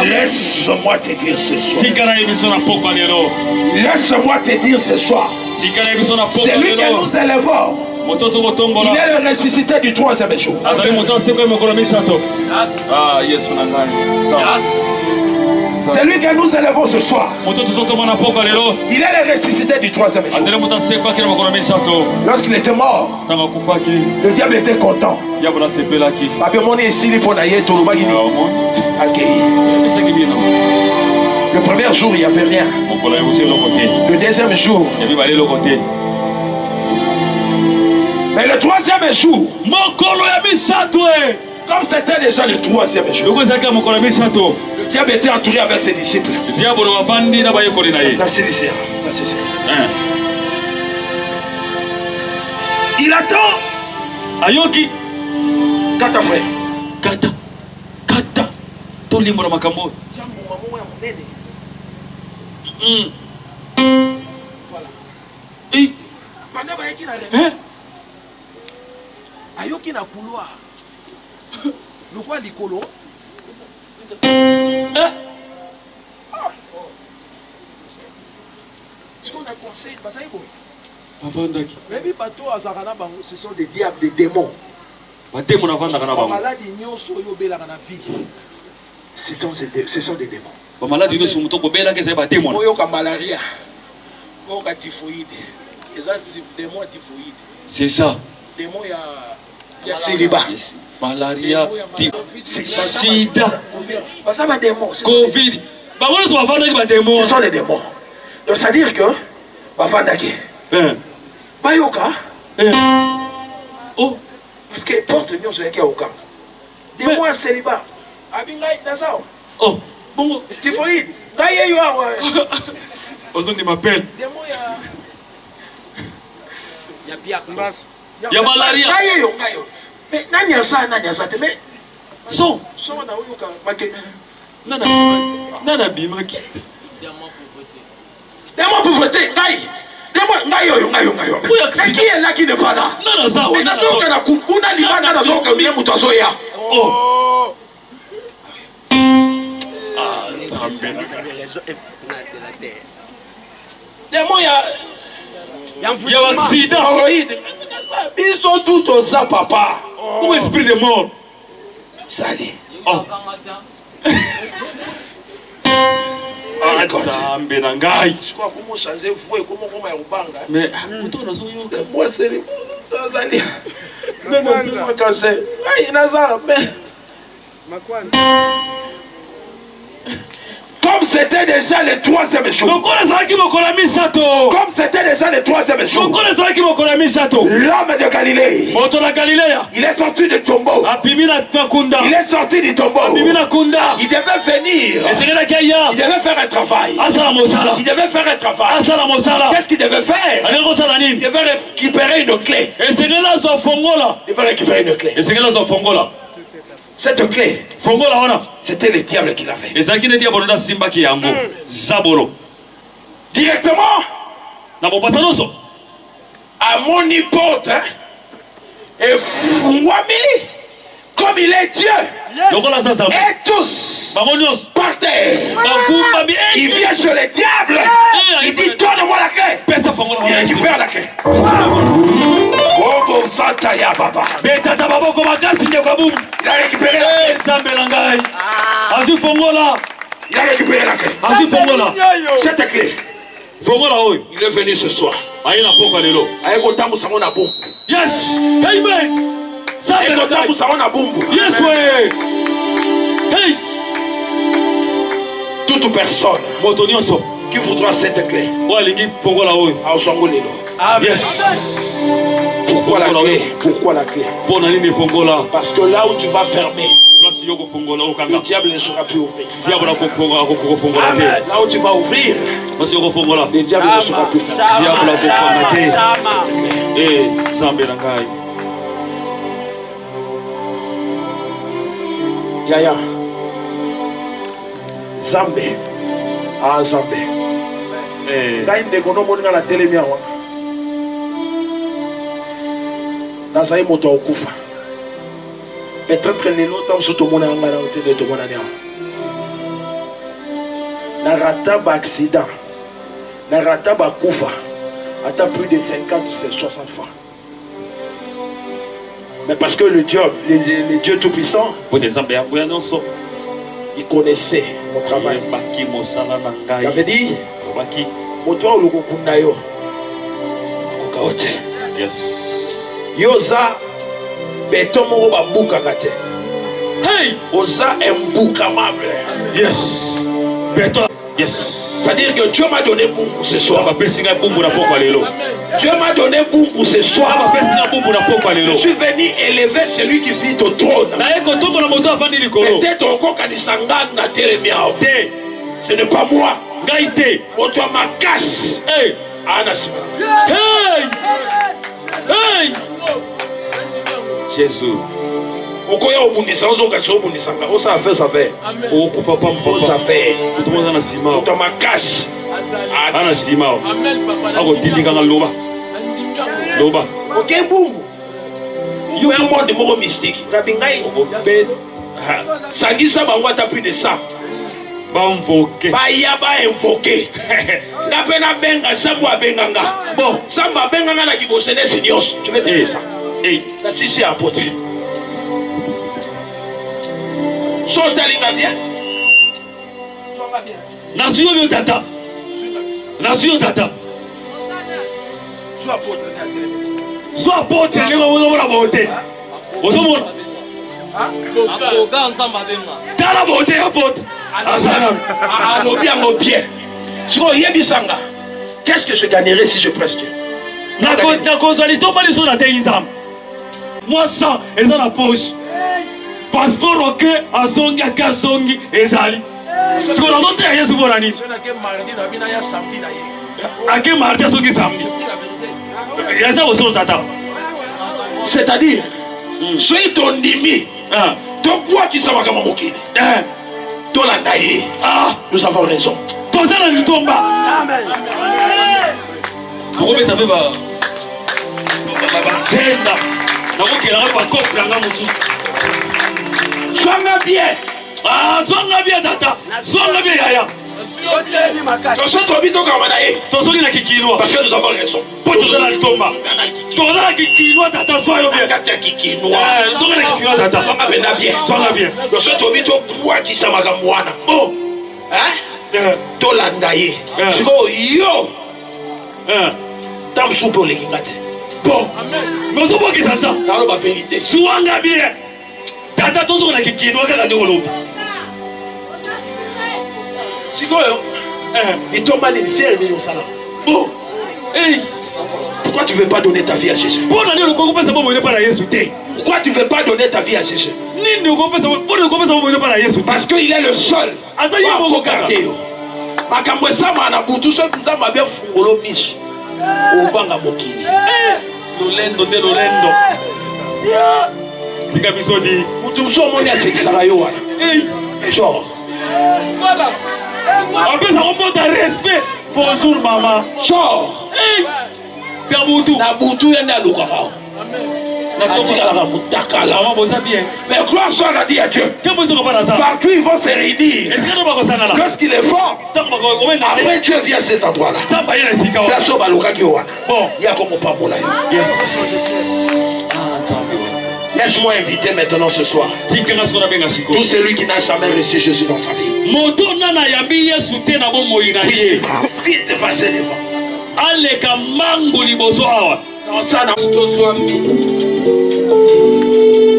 Laisse-moi te dire ce soir. tikala ye biso na pokwa lelo Laisse-moi te dire ce soir. tikala ye biso na pokwa Celui que lelo nous élevons, moto tokotombola il est le ressuscité du 3e jour. azali moto aseko ye mokolo misato yesu na ngai Celui que nous élevons ce soir, moto tozotomba na pokwa lelo il est le ressuscité du 3e jour. azali moto asekwaki na mokolo misato Lorsqu'il était mort, ntango akufaki le diable était content. diabo nasepelaki Pape moni esili po na ye tolobaki ni accueilli. ebisaki bino Le premier jour, il n'y avait rien. mokolo ebosi eloko te Le deuxième jour, ya mibale eloko te mais le 3e jour, mokolo ya misato e comme c'était déjà le 3e jour, loko ezalaki ya mokolo ya misato le diable était entouré avec ses disciples. diabolo bavandi na bayekoli na ye Nasilisia, Nasilisia. Il attend ayoki kata frère. kata tolimbola makambo oyo ayoki na couloir lokwa likolo sikoyo na conseil bazali boye bavandaki mebi bato azalaka na bango Ce sont des diables, des démons. bademo navandaka na bango bamaladi nyonso oyo obelaka na vie Ce sont des démons. bamaladi nyonso moto kobelaki ezali bademo oyoka malaria oyoka typhoïde eza démon ya typhoïde c'est ça démon ya célibat malaria sida Ça va démons. covid bango nyonso bavandaki bademo Ce sont les démons. Donc ça veut dire que bavandaki. Bayoka. oh Parce que porte nyonso yaki aoka. Démon ya célibat. Abingai nazao. oh bongo Typhoïde. Ngai yo awa. ozondima pele Démon ya malaria ngai yo ngai yo. Mais nani asa te mais so so na oyoka make. nana bimaki Démon pauvreté ngai. Démon ngai yo. Mais qui est là qui n'est pas là? nana za Mais nazoka na kuna libanda nazoka mie mutu azoya. oh Démon ya accident hémorroïde. Ils sont tous au ça papa. ou esprit de mort Sali. oh nzambe na ngai Sikoa comment changer fouet comment ya ubanga. mais moto nazoyoka Moi c'est Tanzania. Même quand c'est ai naza mais comme c'était déjà le 3e jour. lokola ezalaki mokolo ya misato Comme c'était déjà le 3e jour. lokola ezalaki mokolo ya misato L'homme de Galilée. moto na galileya Il est sorti du tombeau. apimi na kunda Il est sorti du tombeau. apimi na kunda Il devait venir. esengelaki aya Il devait faire un travail. asala mosala Il devait faire un travail. asala mosala Qu'est-ce qu'il devait faire? alingi kosala Il nini devait récupérer une clé. esengeli azwa fongola Il devait récupérer une clé. esengeli azwa fongola Cette clé, fongola wana c'était le diable qui l'avait. ezalaki neti ya bono nde asimbaki yango zabolo Directement na mopasa nyonso à mon porte. Et Fungwami, comme il est Dieu. lokola aza nzambe Et tous bango nyonso par terre. bakumbami Il vient chez le diable. Il dit donne-moi la clé. pesa fongola Il wana récupère la clé. Oh, Santa ya Baba. betata maboko makasi ndeko ya bumu Il a récupéré la clé. nzambe na ngai azwi fongola Il a récupéré la clé. azwi fongola Cette clé, fongola oyo il est venu ce soir. aye na pokwa lelo Aye kotambusa ngo na bumbu. yes amen nzambe Aye na ngai kotambusa ngo na bumbu. yes we hey Toute personne moto nyonso qui voudra cette clé. oyo alingi fongola oyo Aoswango lelo. yes Pourquoi la clé? Pourquoi la clé? mpo na nini fongola Parce que là où tu vas fermer, place yo kofongola le okanga diable ne saura plus ouvrir. diable akofongola te Là où tu vas ouvrir, place yo kofongola le diable ne saura plus fermer. diable akofanga te nzambe na ngai Yaya. Zambe. Ah, Zambe. ngai ndeko nomoni nga na telemi awa nazali moto akufa peut-être lelo ntango mosusu tomona yanga na otende tomonani awa na rata baaccident na rata bakufa ata plus de 50 c'est 60 fois. Mais parce que le Dieu Tout-Puissant, il connaissait mon travail. Il avait dit, Yosa, béton moro babuka kate. Hey, osa imboukamable. Yes. Béton. Yes. C'est-à-dire que Dieu m'a donné beaucoup ce soir. Dieu m'a donné beaucoup ce soir. Je suis venu élever celui qui vit au trône. Peut-être encore quand il s'engage na telemiao. Ce n'est pas moi. On doit ma casse. Hey. Hey. Jésus. Okoya obundisa ozokatisa obundisanga osa fait ça fait okufa pa mfa ça fait otomoza na sima to makasi ana sima ako tilika ngaloba loba OK bungu yo un monde moko mystique ngabingai sangisa bango ata plus de 100 ba invoquer ba invoquer ngape na benga sambu abenganga bon samba benganga na kibosene seniors tu veux dire ça na sisi apôtre. Sotalinga bien. Sois bien. Nasuyo bio tata. Nasuyo tata. Sois apôtre na télé. Sois apôtre les on va voter. Osomona. Akoga nzamba denga. Tala voter apôtre. Asana. Alobi ngo bien. Siko yebisanga. Qu'est-ce que je gagnerais si je prêche Dieu? Na kozali to bali so na teinzam. Moi ça et dans la poche. Passeport ok azongi akazongi ezali siko nazote ya Yesu bona nini ake mardi azongi samedi yasa osolo tata c'est-à-dire soki tondimi tobwakisa makambo mokili tolanda ye nous avons raison tozala litomba tokobeta mpe batenda nakokelanga bakoplanga mosusu. Sois bien. Sois bien tata. Sois bien yaya. Parce que nous avons raison. Tata tozo na kikino kaka ndikolopa. Sikoyo. Il tombe mal une fière et sala. Oh. Hey. Pourquoi tu veux pas donner ta vie à Jésus? Pourquoi tu veux pas donner ta vie à Jésus? Parce qu'il est le seul. Makambo sama na butu so nzamba bia fungolo miso. Obanga mokili. Lolendo de lolendo. Tika bisodi. Mutu so moni asekisaka yo wana. Genre. Voilà. Après ça remonte à respect. Bonjour maman. Genre. Na butu yende alukaka. Mais gloire soit à Dieu. Partout ils vont se réunir. Lorsqu'il est fort, après Dieu vient à cet endroit-là. Laisse-moi inviter maintenant ce soir tout celui qui n'a jamais reçu Jésus dans sa vie. Puisse vite passer devant.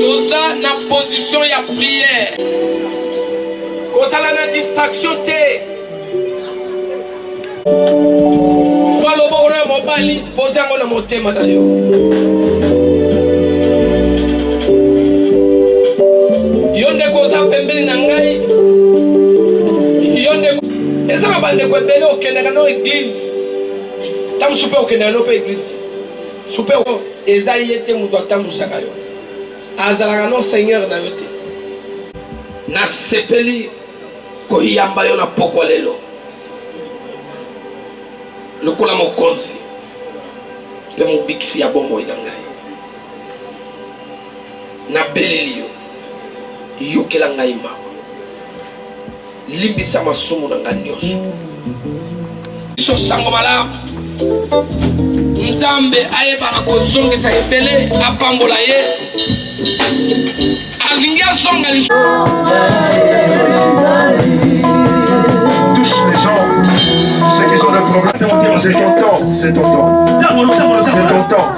Toza na position ya prière. Kozala na distraction te. Soit le bon mobile, posez en le motema d'ailleurs. Yonde koza pembeli na ngai. Yonde ezala bande ko bele okendaka no église. Tam super okendaka no pe église. Super ezayete muto atambusaka yo. Azalaka no Seigneur na yo te. Na sepeli koyamba yo na poko lelo. lokola mokonzi pe mobikisi ya bomoi na ngai nabeleli yo yokela ngai mawa limbisa masumu na ngai nyonso biso sango malamu nzambe ayebaka kozongisa ebele apambola ye alingi azonga Touche les gens, ceux qui ont le problème, c'est ton temps, c'est ton temps. C'est ton temps, c'est ton temps.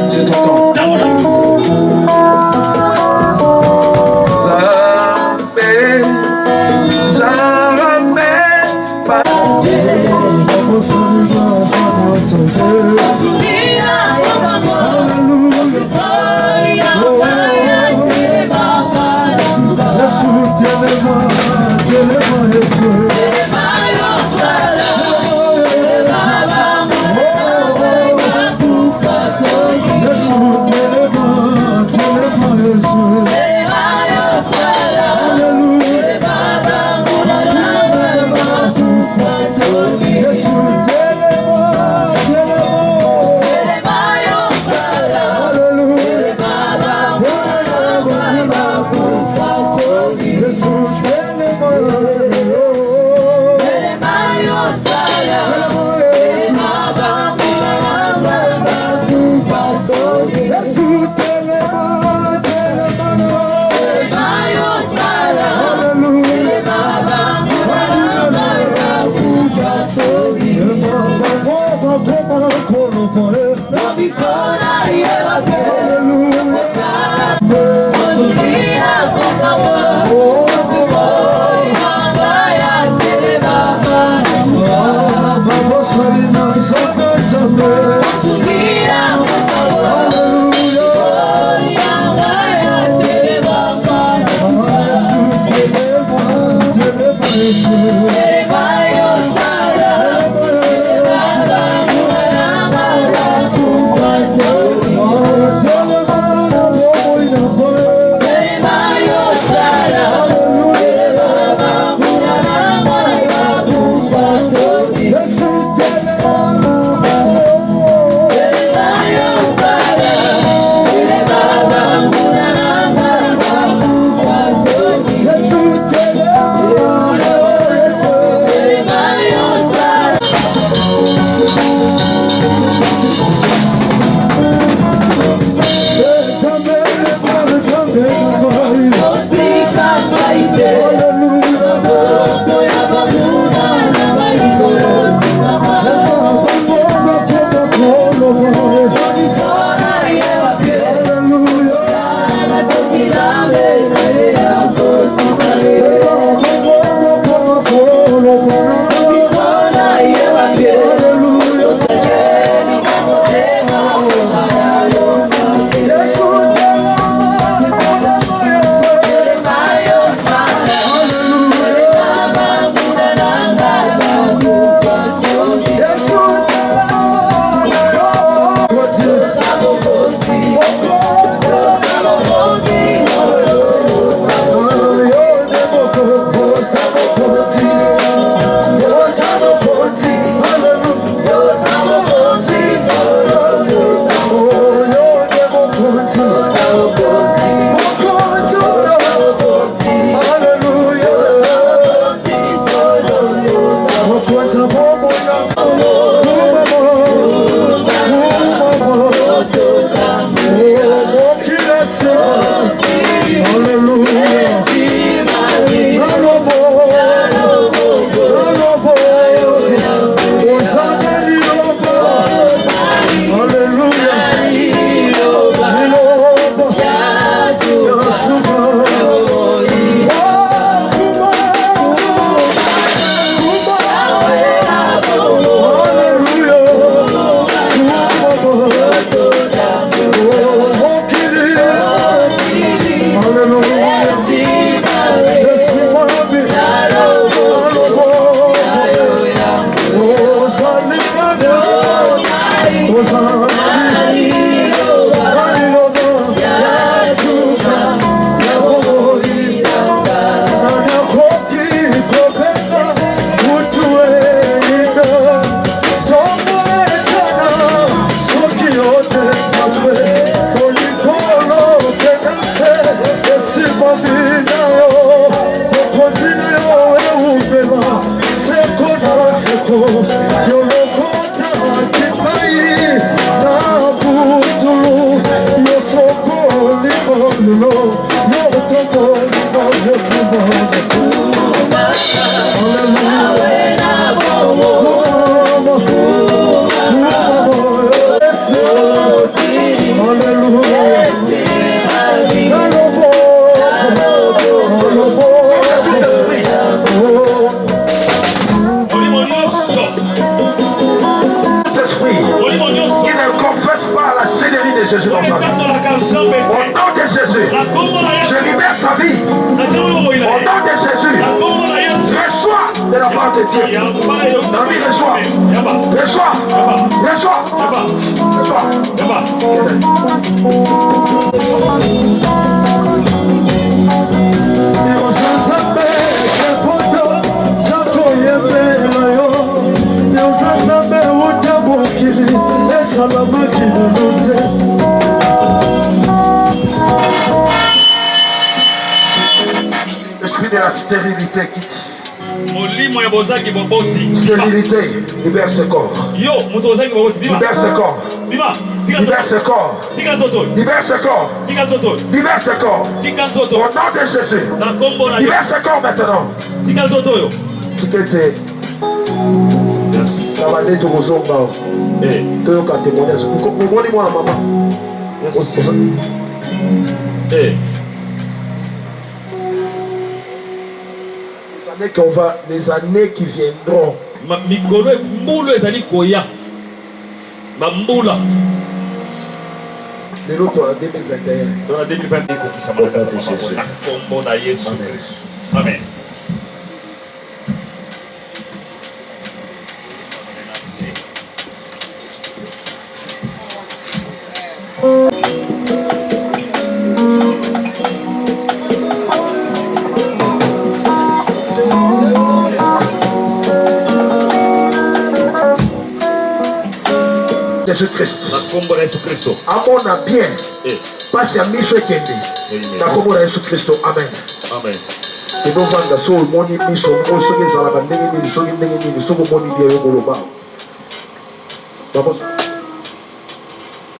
C'est ton temps. Jésus dans sa vie. Au nom de Jésus, je libère sa vie. Au nom de Jésus, reçois de la part de Dieu. La vie reçoit. Reçois. Reçois. L'esprit de la stérilité quitte. Stérilité, libère ce corps. Libère ce corps. Libère ce corps. Libère ce corps. Libère ce corps. Au nom de Jésus. Libère ce corps maintenant. Tikete. Ça va aller tout aux hommes. Tu as un témoignage. Vous comprenez moi, maman? Les années qui viendront. De l'autre en 2021. Amen. Jésus-Christ. À mon bien. Passe à Michel Kendi. Nakombo na Yesu Kristo. Amen. Amen. Et nous vanda so moni miso moso ke zala ka ndenge ni so ndenge ni so moni dia yo koloba. Vamos.